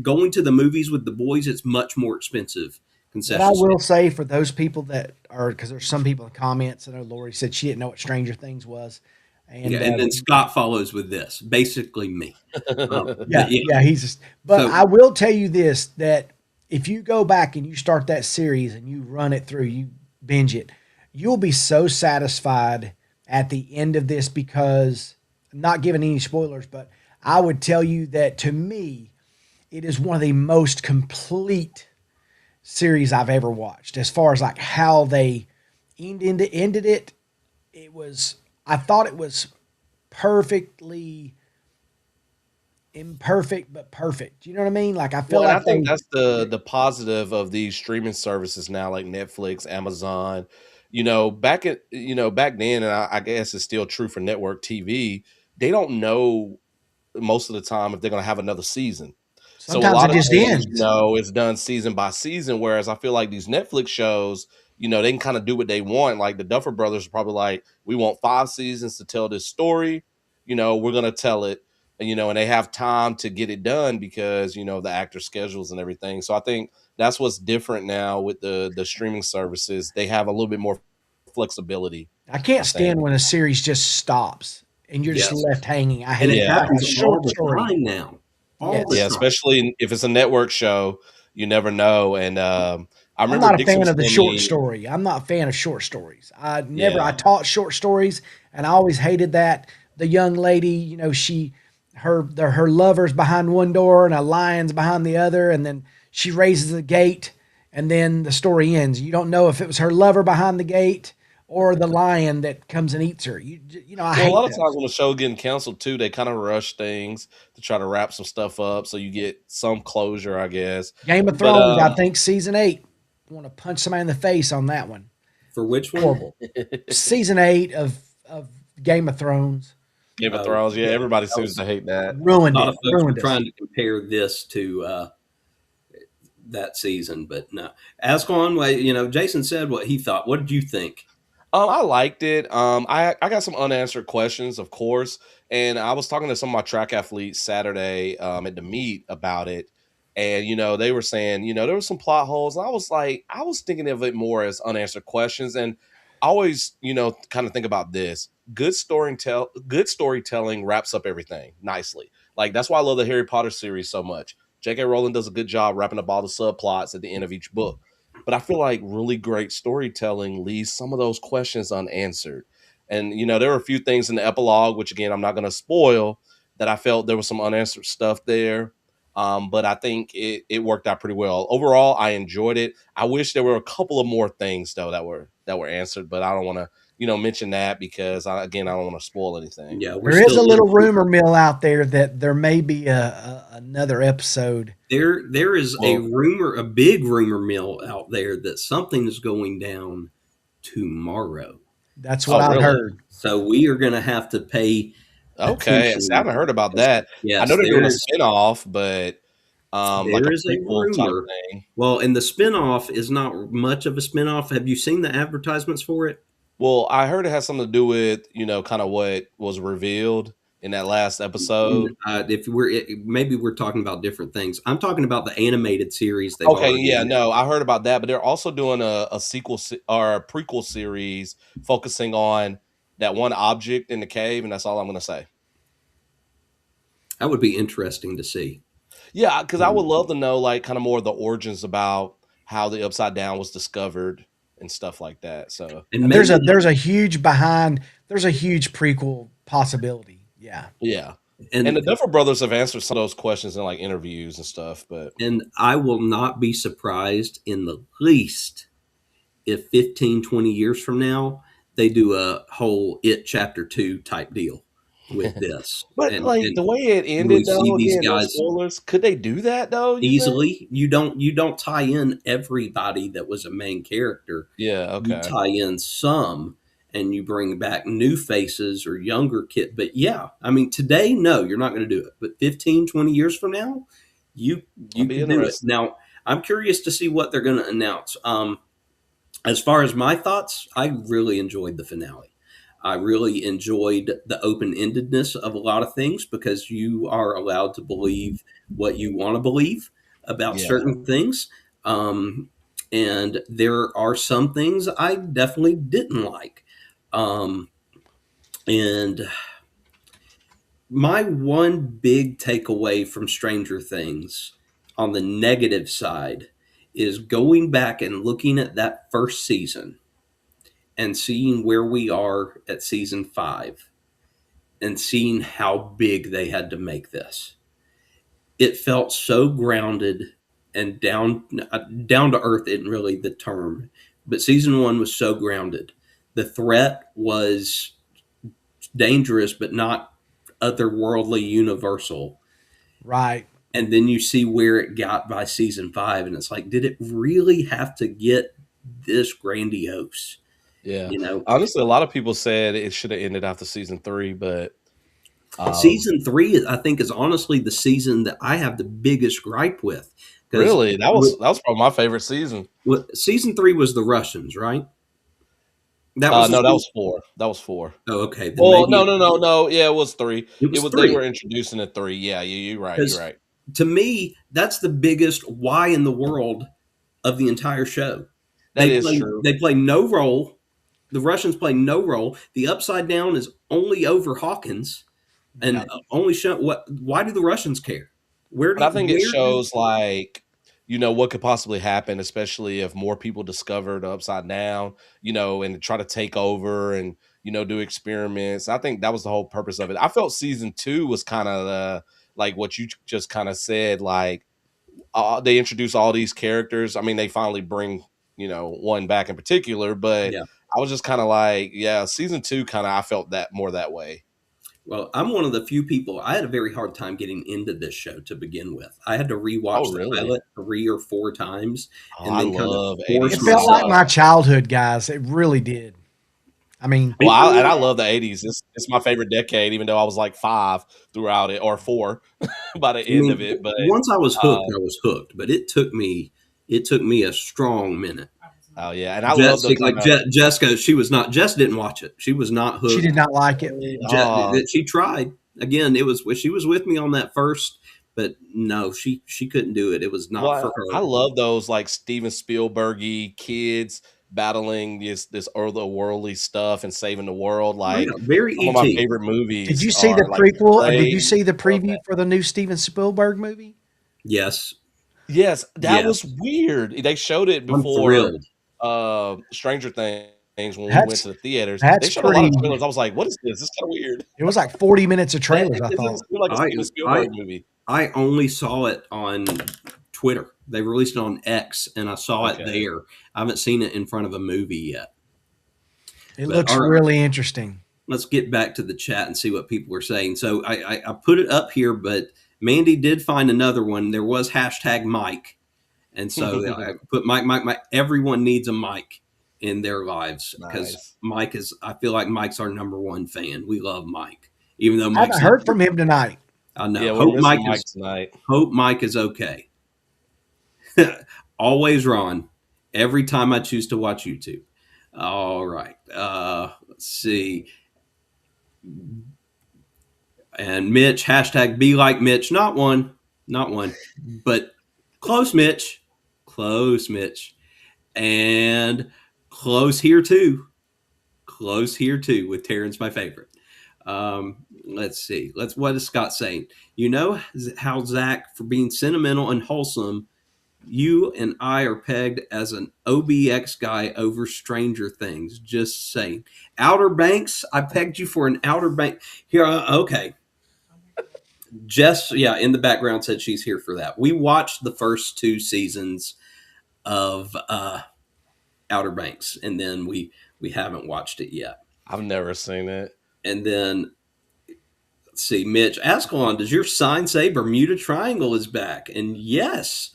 going to the movies with the boys, it's much more expensive concession But I stand. will say for those people that are, because there's some people in the comments, I know Lori said she didn't know what Stranger Things was. And, And then Scott follows with this, basically me. he's just, but So- I will tell you this, that if you go back and you start that series and you run it through, you binge it, you'll be so satisfied at the end of this, because I'm not giving any spoilers, but I would tell you that to me, it is one of the most complete series I've ever watched. As far as like how they ended it, I thought it was perfectly imperfect but perfect. You know what I mean? Like I feel Well, and like I think they that's the positive of these streaming services now, like Netflix, Amazon. Back then, and I guess it's still true for network TV. They don't know most of the time if they're going to have another season. So a sometimes lot it of just things, ends. it's done season by season. Whereas I feel like these Netflix shows, they can kind of do what they want. Like the Duffer Brothers are probably like, we want 5 seasons to tell this story. We're gonna tell it, and they have time to get it done because the actor schedules and everything. So I think that's what's different now with the streaming services. They have a little bit more flexibility, I I can't think. stand when a series just stops and you're just Yes. left hanging. I And hate it Yeah. that. A happens all short the story. time now. All the Yes. Yeah, time. especially if it's a network show, you never know. And I I'm remember not a Dixon fan was of the telling short me, story. I'm not a fan of short stories. I yeah, taught short stories and I always hated that. The young lady, her lover's behind one door and a lion's behind the other, and then she raises the gate and then the story ends. You don't know if it was her lover behind the gate or the lion that comes and eats her. I well, a hate lot of times those. when a show getting canceled too, they kind of rush things to try to wrap some stuff up so you get some closure, I guess. Game of But Thrones, I think season 8. I want to punch somebody in the face on that one. For which one? Horrible. Season 8 of Game of Thrones Game of Oh, Thrones, yeah, yeah. everybody That seems was to hate that. a ruined lot it. of folks were Ruined us. trying to compare this to that season, but no. Azkhalon, well, Jason said what he thought. What did you think? I liked it. I got some unanswered questions, of course, and I was talking to some of my track athletes Saturday at the meet about it, and they were saying there were some plot holes. And I was like, I was thinking of it more as unanswered questions, and I always kind of think about this: good storytelling wraps up everything nicely. Like that's why I love the Harry Potter series so much. J.K. Rowling does a good job wrapping up all the subplots at the end of each book, but I feel like really great storytelling leaves some of those questions unanswered. And there were a few things in the epilogue, which again I'm not going to spoil, that I felt there was some unanswered stuff there. But I think it worked out pretty well. Overall, I enjoyed it. I wish there were a couple of more things though that were answered, but I don't want to mention that because again I don't want to spoil anything. Yeah, we're There is still a little in. rumor mill out there that there may be another episode. There is Well, a big rumor mill out there that something is going down tomorrow. That's what oh I've really? heard. So we are going to have to pay Okay, see, I attention haven't heard about because that. I know yes, they're doing a spin-off, but like there a is a prequel type rumor. thing. Well, and the spinoff is not much of a spinoff. Have you seen the advertisements for it? Well, I heard it has something to do with, kind of what was revealed in that last episode. If maybe we're talking about different things. I'm talking about the animated series they've Okay, already yeah, no, announced. I heard about that, but they're also doing a or a prequel series focusing on that one object in the cave, and that's all I'm going to say. That would be interesting to see. Yeah, because I would Um, love to know, like, kind of more of the origins about how the Upside Down was discovered and stuff like that. So, and And maybe there's a huge prequel possibility. Yeah. yeah. And the and Duffer Brothers have answered some of those questions in like interviews and stuff, but and I will not be surprised in the least if 15, 20 years from now they do a whole It Chapter 2 type deal with this. but like And the way it we ended see though, these again, no guys spoilers. Could they do that though, you think? easily. You don't tie in everybody that was a main character. Yeah, You okay. tie in some and you bring back new faces or younger kid. But yeah, I mean today, no, you're not going to do it. But 15, 20 years from now, you That'd you be could do it. interesting. Now, I'm curious to see what they're going to announce. As far as my thoughts, I really enjoyed the finale. I really enjoyed the open endedness of a lot of things because you are allowed to believe what you want to believe about Yeah. certain things. Um, and there are some things I definitely didn't like. Um, and my one big takeaway from Stranger Things on the negative side is going back and looking at that first season and seeing where we are at season 5 and seeing how big they had to make this. It felt so grounded and down to earth isn't really the term, but season 1 was so grounded. The threat was dangerous but not otherworldly universal. Right. And then you see where it got by season 5, and it's like, did it really have to get this grandiose? Yeah. You know, Honestly, a lot of people said it should have ended after season 3, but um season 3, I think, is honestly the season that I have the biggest gripe with, because really, that was probably my favorite season. season 3 was the Russians, right? That was the No, that season. was 4. That was 4. Oh, okay, then Well, no, maybe no, no, no. Yeah, it was 3. it It was was they were 3. introducing at 3. Yeah, you're right. You're Because right. to me, that's the biggest why in the world of the entire show. That is true. They play no role. The Russians play no role. The Upside Down is only over Hawkins, and Yep. only show what. Why do the Russians care? But I think it Where do shows like, what could possibly happen, especially if more people discover the upside down, and try to take over and, do experiments. I think that was the whole purpose of it. I felt season 2 was kind of like what you just kind of said, like they introduce all these characters. I mean, they finally bring, one back in particular, but Yeah. I was just kind of like, yeah, season 2 kind of, I felt that more that way. Well, I'm one of the few people. I had a very hard time getting into this show to begin with. I had to Oh, rewatch the really? pilot 3 or 4 times, Oh, and I then kind of love force It 80s felt myself. like stuff. my childhood, guys. It really did. I mean, Well, It I really, love the 80s. It's my favorite decade, even though I was like 5 throughout it, or 4 by the I end of mean, it. But once I was hooked, uh, I was hooked. But it took me a strong minute. oh yeah, and I love the Jessica, kind of Jessica, she was not. Jess didn't watch it. She was not she hooked. did not like it. She tried again. She was with me on that first, but no, she couldn't do it. It was not for well, I her. love those like Steven Spielbergy kids battling this otherworldly stuff and saving the world. Oh yeah, Like very some of my ET. favorite Did movies you see the are like prequel? Did you Prey. see the Love preview that. for the new Steven Spielberg movie? Yes, Yes, that was yes, weird. They showed it I'm before thrilled. Stranger Things when we went That's to the theaters. They that's showed a lot pretty. of trailers. I was like, "What is this? This is kind of weird." It was like 40 minutes of trailers, I It doesn't thought. feel like a I Steven I Spielberg movie. I only saw it on Twitter. They released it on X, and I saw it Okay. there. I haven't seen it in front of a movie yet. It But looks all right, really interesting. let's get back to the chat and see what people are saying. So I put it up here, but Mandy did find another one. There was hashtag Mike, and so I put Mike. Everyone needs a Mike in their lives because Nice. Mike is. I feel like Mike's our number one fan. We love Mike, even though I haven't Mike's not. heard from him tonight. I know. Yeah, we're missing Mike tonight. Hope Mike is okay. Always Ron. Every time I choose to watch YouTube. All right. Let's see. And Mitch, hashtag be like Mitch. Not one, but close Mitch. Close Mitch. And close here too. Close here too with Terrence, my favorite. Let's see. What is Scott saying? You know how Zach, for being sentimental and wholesome, you and I are pegged as an OBX guy over Stranger Things. Just saying. Outer Banks, I pegged you for an Outer Bank. Here, okay. Jess, yeah, in the background said she's here for that. We watched the first 2 seasons of Outer Banks, and then we haven't watched it yet. I've never seen it. And then let's see, Mitch Azkhalon, does your sign say Bermuda Triangle is back? And yes,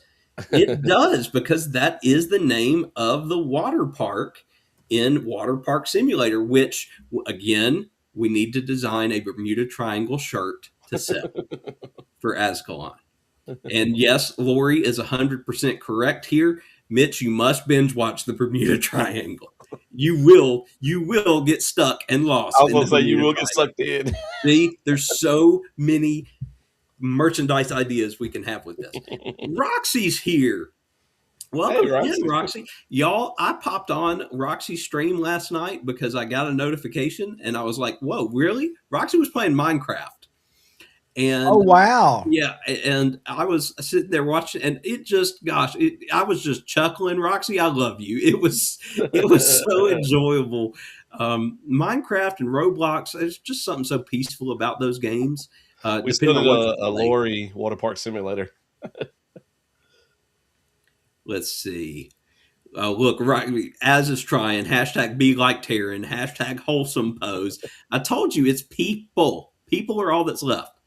it does, because that is the name of the water park in Water Park Simulator, which, again, we need to design a Bermuda Triangle shirt to sell for Azkhalon. And yes, Lori is 100% correct here. Mitch, you must binge watch the Bermuda Triangle. You will get stuck and lost. I was in gonna the say you Bermuda will get Triangle. sucked in. See, there's so many merchandise ideas we can have with this. Roxy's here. Welcome Hey, Roxy. in, Roxy. Y'all, I popped on Roxy's stream last night because I got a notification and I was like, whoa, really? Roxy was playing Minecraft. And Oh wow. yeah, and I was sitting there watching, and it just, gosh, I was just chuckling. Roxy, I love you. It was so enjoyable. Minecraft and Roblox, there's just something so peaceful about those games. We still Depending did on what you a play. Lori Water Park Simulator. Let's see. Look, right, as is trying, hashtag be like Taryn, hashtag wholesome pose. I told you it's people. People are all that's left.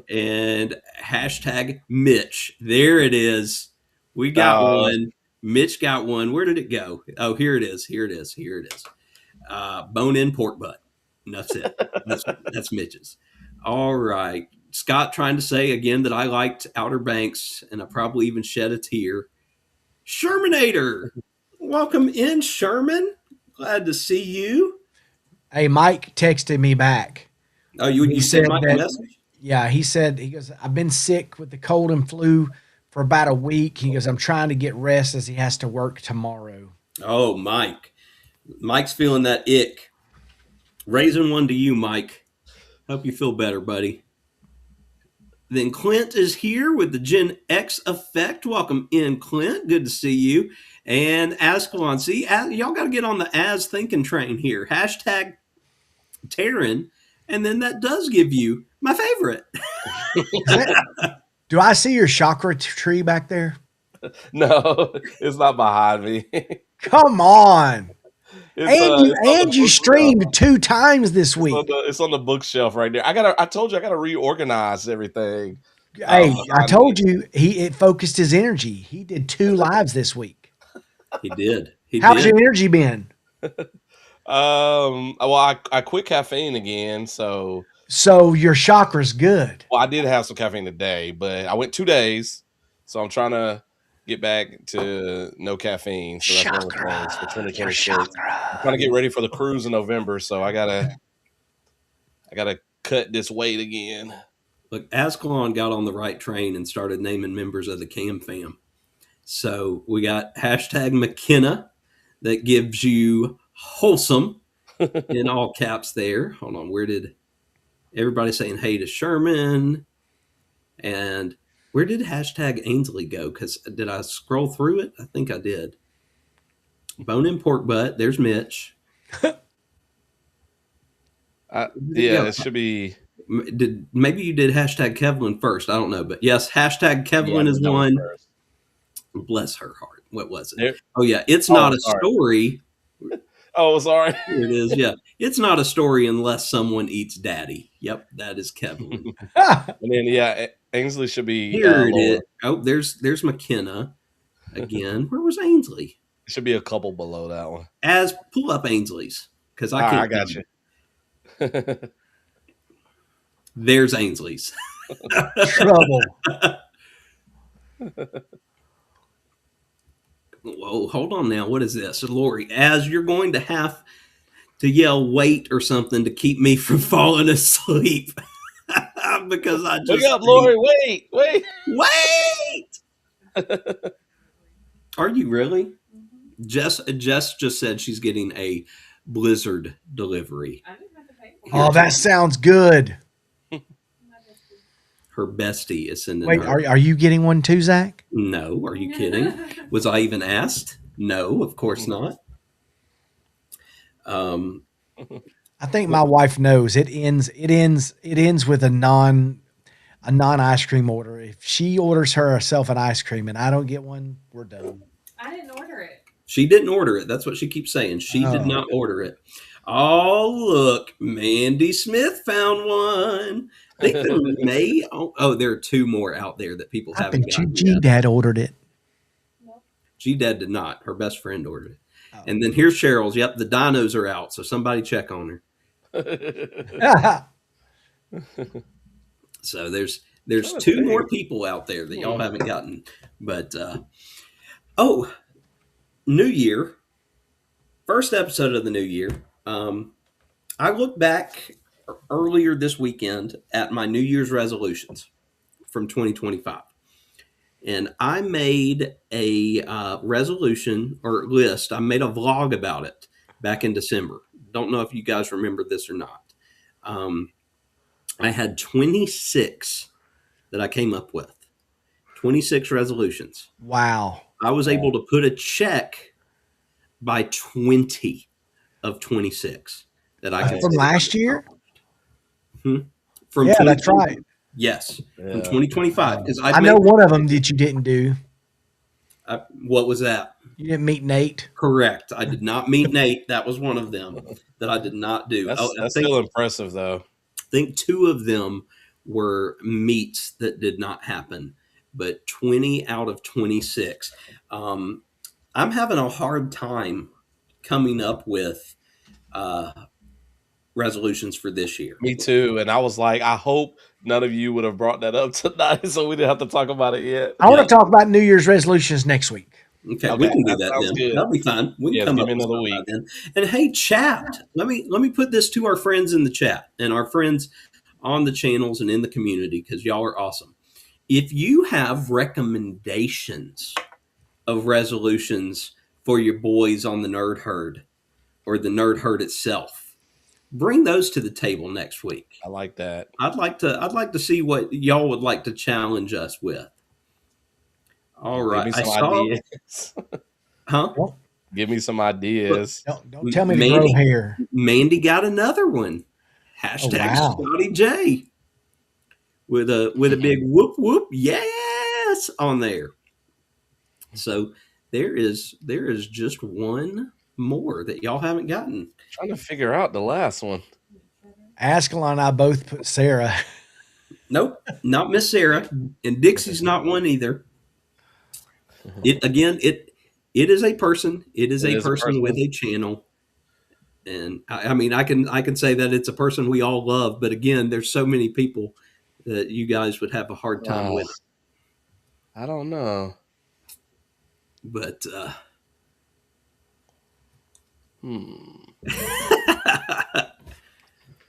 And hashtag Mitch. There it is. We got one. Mitch got one. Where did it go? Oh, here it is. Here it is. Here it is. Bone in pork butt. And that's it. That's Mitch's. All right. Scott trying to say again that I liked Outer Banks, and I probably even shed a tear. Shermanator. Welcome in, Sherman. Glad to see you. Hey, Mike texted me back. Oh, you sent Mike a message? Yeah, he goes, I've been sick with the cold and flu for about a week. He goes, I'm trying to get rest as he has to work tomorrow. Oh, Mike. Mike's feeling that ick. Raising one to you, Mike. Hope you feel better, buddy. Then Clint is here with the Gen X effect. Welcome in, Clint. Good to see you. And Azkhalon. See, y'all got to get on the As thinking train here. Hashtag Taryn. And then that does give you my favorite. Do I see your chakra tree back there? No, it's not behind me. Come on. It's You streamed 2 times this week. It's on the bookshelf right there. I told you I gotta reorganize everything. Hey, I told you it focused his energy. He did 2 lives this week. He did. How's your energy been? Well, I quit caffeine again, so your chakra's good. well, I did have some caffeine today, but I went 2 days, so I'm trying to get back to no caffeine. So that's one of the plans for 2026. I'm trying to get ready for the cruise in November, so I gotta cut this weight again. Look, Azkhalon got on the right train and started naming members of the Cam fam. So we got hashtag McKenna that gives you wholesome in all caps there. Hold on, where did everybody saying hey to Sherman? And where did hashtag Ainsley go? Because did I scroll through it? I think I did. Bone in pork butt. There's Mitch. It should be. Maybe you did hashtag Kevlin first. I don't know, but yes, hashtag Kevlin is one. First. Bless her heart. What was it? Oh yeah, it's not a story. Oh, sorry. Here it is. Yeah, it's not a story unless someone eats daddy. Yep, that is Kevlin. And then Ainsley should be here. It is. Oh, there's McKenna again. Where was Ainsley? It should be a couple below that one. Pull up Ainsley's because I can't. I got you. There's Ainsley's. Trouble. Whoa, hold on now. What is this? Lori, as you're going to have to yell wait or something to keep me from falling asleep. Because I just... Wake up, Lori. Wait. Are you really? Jess just said she's getting a Blizzard delivery. I didn't have to pay for it. Oh, that sounds good. Her bestie is sending Wait, her. are you getting one too, Zach? No, are you kidding? Was I even asked? No, of course not. I think my wife knows it ends with a non ice cream order. If she orders herself an ice cream and I don't get one, we're done. I didn't order it. She didn't order it. That's what she keeps saying. She did not order it. Oh, look, Mandy Smith found one. I think there may. There are 2 more out there that people haven't gotten. G-Dad ordered it. G-Dad did not. Her best friend ordered it. Oh. And then here's Cheryl's. Yep, the dinos are out, so somebody check on her. So there's 2 more people out there that y'all haven't gotten. But New Year, first episode of the new year. I looked back earlier this weekend at my New Year's resolutions from 2025. And I made a resolution or list. I made a vlog about it back in December. Don't know if you guys remember this or not. I had 26 that I came up with. 26 resolutions. Wow. I was able to put a check by 20 of 26 that I can. From last year? From that's right. Yes, from 2025. Because I know one of them that you didn't do. What was that? You didn't meet Nate. Correct. I did not meet Nate. That was one of them that I did not do. That's still impressive, though. I think 2 of them were meets that did not happen, but 20 out of 26. Um, I'm having a hard time coming up with uh, resolutions for this year. Me too. And I was like, I hope none of you would have brought that up tonight, so we didn't have to talk about it yet. I want Yeah. to talk about New Year's resolutions next week. Okay, we Okay, can do that that sounds then. good. That'll be fine. We can Yes, come give up me with another stuff by week. then. And hey, chat. Let me put this to our friends in the chat and our friends on the channels and in the community because y'all are awesome. If you have recommendations of resolutions for your boys on the Nerd Herd or the Nerd Herd itself, bring those to the table next week. I like that. I'd like to see what y'all would like to challenge us with. All Give right. me I some saw, ideas. huh? Don't Give me some Look, ideas. don't tell me to grow Mandy hair. Mandy got another one. Oh Hashtag wow. Scotty J with a big whoop whoop yes on there. So there is just one more that y'all haven't gotten. Trying to figure out the last one. Azkhalon and I both put Sarah. Nope, not Miss Sarah, and Dixie's not one either. It is a person. It is It a is a person with person. a channel, and I mean I can say that it's a person we all love. But again, there's so many people that you guys would have a hard time Uh, with. I don't know. But Hmm.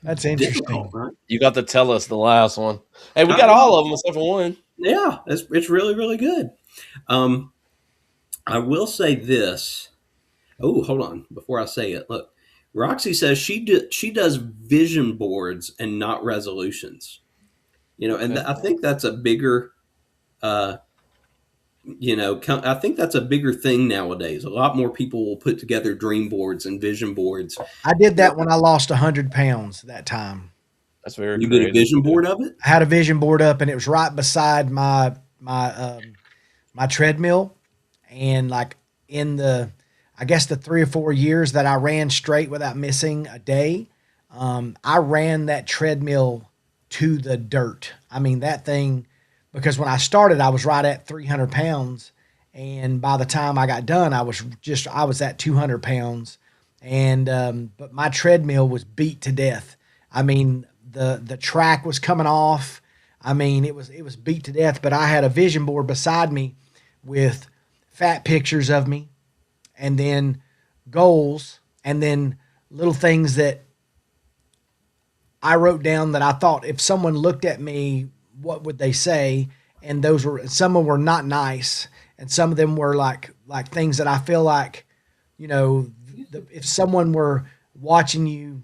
That's difficult, interesting. right? You got to tell us the last one. Hey, we I got know. all of them except for one. Yeah, it's really really good. Um, I will say this. Oh, hold on. Before I say it, look, Roxy says she does vision boards and not resolutions. And Okay. I think that's a bigger, uh, I think that's a bigger thing nowadays. A lot more people will put together dream boards and vision boards. I did that when I lost 100 pounds that time. That's very You did a creative vision too. board of it? I had a vision board up, and it was right beside my treadmill, and like in the, I guess the 3 or 4 years that I ran straight without missing a day, I ran that treadmill to the dirt. I mean that thing, because when I started, I was right at 300 pounds, and by the time I got done, I was at 200 pounds, and but my treadmill was beat to death. I mean the track was coming off. I mean it was beat to death. But I had a vision board beside me with fat pictures of me, and then goals, and then little things that I wrote down that I thought if someone looked at me, what would they say? And some of them were not nice, and some of them were like things that I feel like, if someone were watching you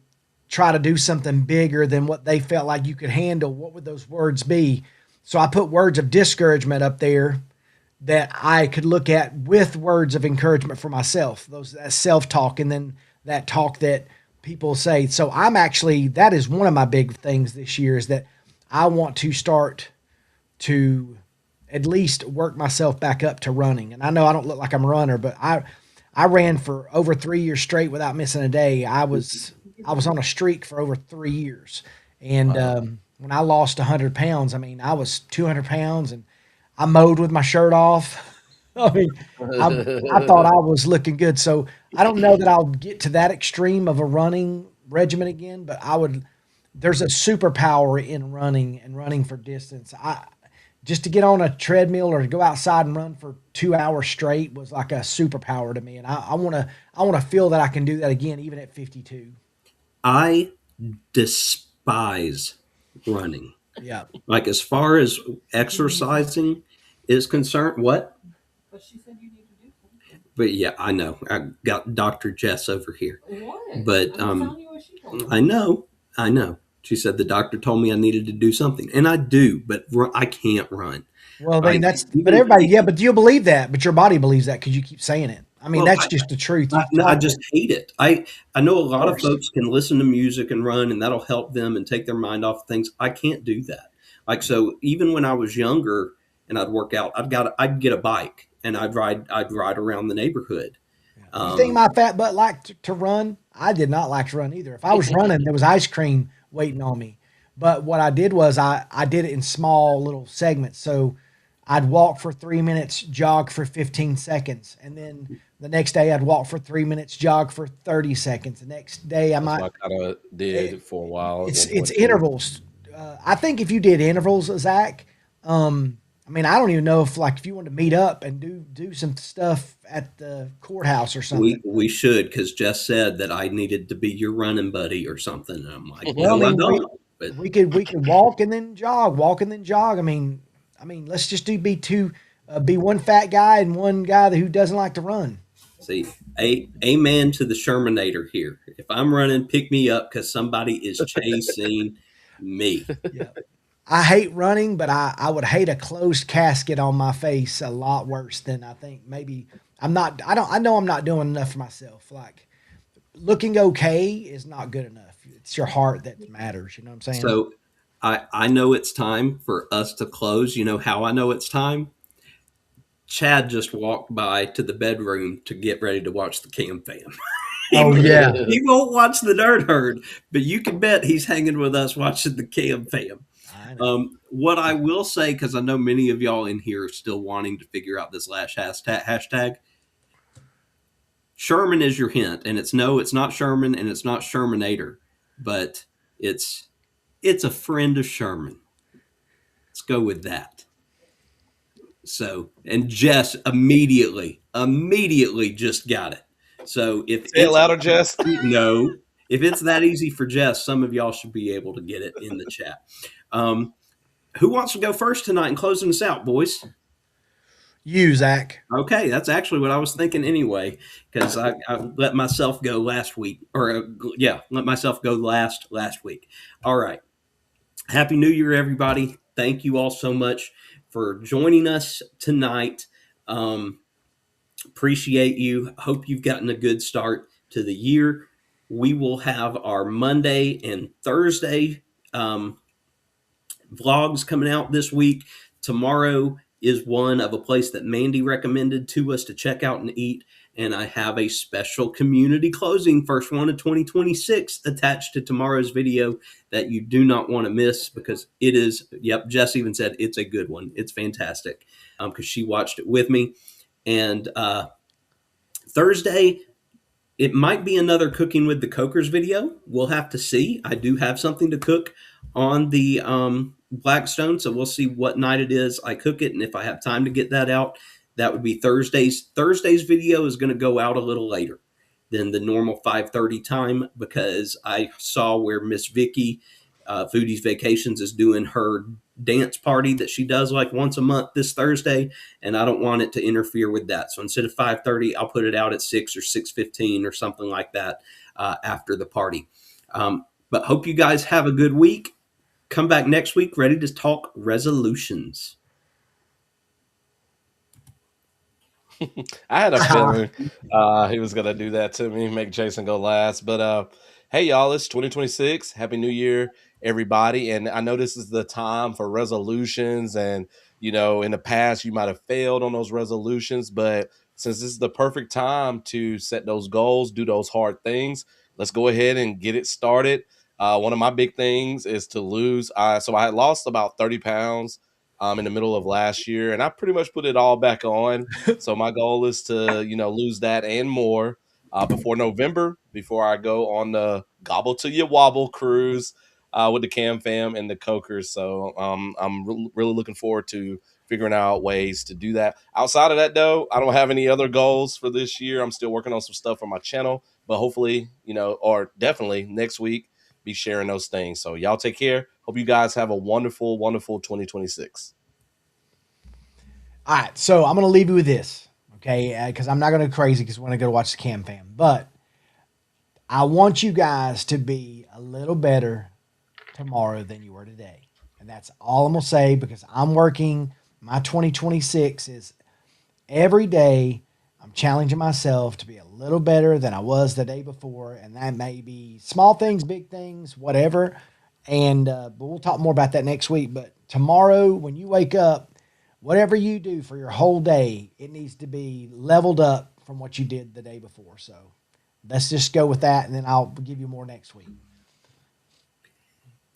try to do something bigger than what they felt like you could handle, what would those words be? So I put words of discouragement up there that I could look at with words of encouragement for myself, that self talk, and then that talk that people say. So that is one of my big things this year, is that I want to start to at least work myself back up to running. And I know I don't look like I'm a runner, but I ran for over 3 years straight without missing a day. I was on a streak for over 3 years. And Wow. when I lost 100 pounds, I mean, I was 200 pounds, and I mowed with my shirt off. I mean, I thought I was looking good. So I don't know that I'll get to that extreme of a running regimen again, but there's a superpower in running and running for distance. Just to get on a treadmill or to go outside and run for 2 hours straight was like a superpower to me. And I want to feel that I can do that again, even at 52. I despise running. Yeah. Like as far as exercising is concerned, what? But she said you need to do something. But yeah, I know. I got Dr. Jess over here. What? But I'm telling you what she told me. I know. She said the doctor told me I needed to do something, and I do, but I can't run. Well, then but Even everybody, yeah, but do you believe that? But your body believes that because you keep saying it. I mean, well, that's just the truth. I just hate it. I know a lot of course. folks can listen to music and run, and that'll help them and take their mind off things. I can't do that. Like so, even when I was younger and I'd work out, I'd get a bike and I'd ride around the neighborhood. You think Um, my fat butt liked to run? I did not like to run either. If I was running, there was ice cream waiting on me. But what I did was I did it in small little segments. So I'd walk for 3 minutes, jog for 15 seconds. And then the next day I'd walk for 3 minutes, jog for 30 seconds. The next day I That's might, what I kind of it, did for a while at one it's point too. intervals. I think if you did intervals, Zach, I mean, I don't even know if you want to meet up and do some stuff at the courthouse or something. We should, because Jess said that I needed to be your running buddy or something. And I'm like, Well, I no, I mean, don't. But we could walk and then jog, walk and then jog. I mean, let's just be one fat guy and one guy who doesn't like to run. see, amen to the Shermanator here. If I'm running, pick me up because somebody is chasing me. Yeah. I hate running, but I would hate a closed casket on my face a lot worse than I think maybe I know I'm not doing enough for myself. Like looking okay is not good enough. It's your heart that matters, you know what I'm saying? So I know it's time for us to close. You know how I know it's time? Chad just walked by to the bedroom to get ready to watch the Cam Fam. he, Oh won't, yeah. he won't watch the Nerd Herd, but you can bet he's hanging with us watching the Cam Fam. I know. What I will say, because I know many of y'all in here are still wanting to figure out this last hashtag. Sherman is your hint, and it's not Sherman, and it's not Shermanator, but it's a friend of Sherman. Let's go with that. So, and Jess immediately just got it. So if Say it it's louder, Jess. no, if it's that easy for Jess, some of y'all should be able to get it in the chat. Who wants to go first tonight and closing us out, boys? You, Zach. Okay, that's actually what I was thinking anyway, because I let myself go last week, or let myself go last week. All right. Happy New Year, everybody. Thank you all so much for joining us tonight. Appreciate you. Hope you've gotten a good start to the year. We will have our Monday and Thursday vlogs coming out this week. Tomorrow is one of a place that Mandy recommended to us to check out and eat. And I have a special community closing, first one of 2026, attached to tomorrow's video that you do not want to miss, because it is, yep, Jess even said it's a good one. It's fantastic, because she watched it with me. And Thursday, it might be another cooking with the Cokers video. We'll have to see. I do have something to cook on the Blackstone, so we'll see what night it is I cook it, and if I have time to get that out, that would be Thursday's. Thursday's video is going to go out a little later than the normal 5:30 time, because I saw where Miss Vicky, Foodie's Vacations, is doing her dance party that she does like once a month this Thursday, and I don't want it to interfere with that. So instead of 5:30, I'll put it out at 6 or 6:15 or something like that after the party. But hope you guys have a good week. Come back next week ready to talk resolutions. I had a feeling he was gonna do that to me, make Jason go last. But hey, y'all, it's 2026. Happy New Year, everybody! And I know this is the time for resolutions, and in the past you might have failed on those resolutions, but since this is the perfect time to set those goals, do those hard things, let's go ahead and get it started. One of my big things is to lose. So I had lost about 30 pounds in the middle of last year, and I pretty much put it all back on. So my goal is to, lose that and more before November, before I go on the Gobble Till You Wobble cruise with the Cam Fam and the Cokers. So I'm really looking forward to figuring out ways to do that. Outside of that, though, I don't have any other goals for this year. I'm still working on some stuff for my channel, but hopefully, or definitely next week, be sharing those things. So y'all take care. Hope you guys have a wonderful, wonderful 2026. All right, so I'm going to leave you with this, okay? Because I'm not going to go crazy because we're going to go watch the Cam Fam. But I want you guys to be a little better tomorrow than you were today. And that's all I'm going to say, because I'm working. My 2026 is every day I'm challenging myself to be a little better than I was the day before. And that may be small things, big things, whatever. And but we'll talk more about that next week. But tomorrow when you wake up, whatever you do for your whole day, it needs to be leveled up from what you did the day before. So let's just go with that, and then I'll give you more next week.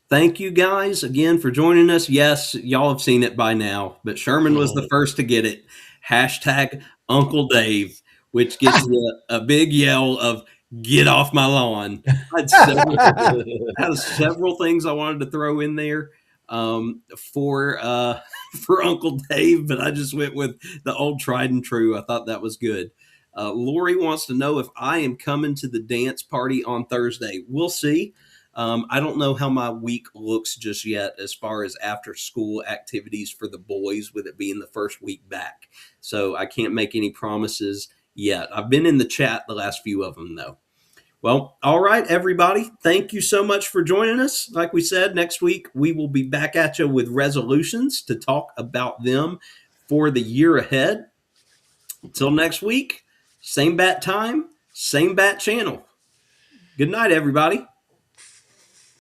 Thank you guys again for joining us. Yes, y'all have seen it by now, but Sherman was the first to get it. Hashtag Uncle Dave, which gets you a big yell of "Get off my lawn." I had several things I wanted to throw in there for for Uncle Dave, but I just went with the old tried and true. I thought that was good. Lori wants to know if I am coming to the dance party on Thursday. We'll see. I don't know how my week looks just yet as far as after school activities for the boys, with it being the first week back. So I can't make any promises yet. I've been in the chat the last few of them, though. Well, all right, everybody. Thank you so much for joining us. Like we said, next week we will be back at you with resolutions to talk about them for the year ahead. Until next week, same bat time, same bat channel. Good night, everybody.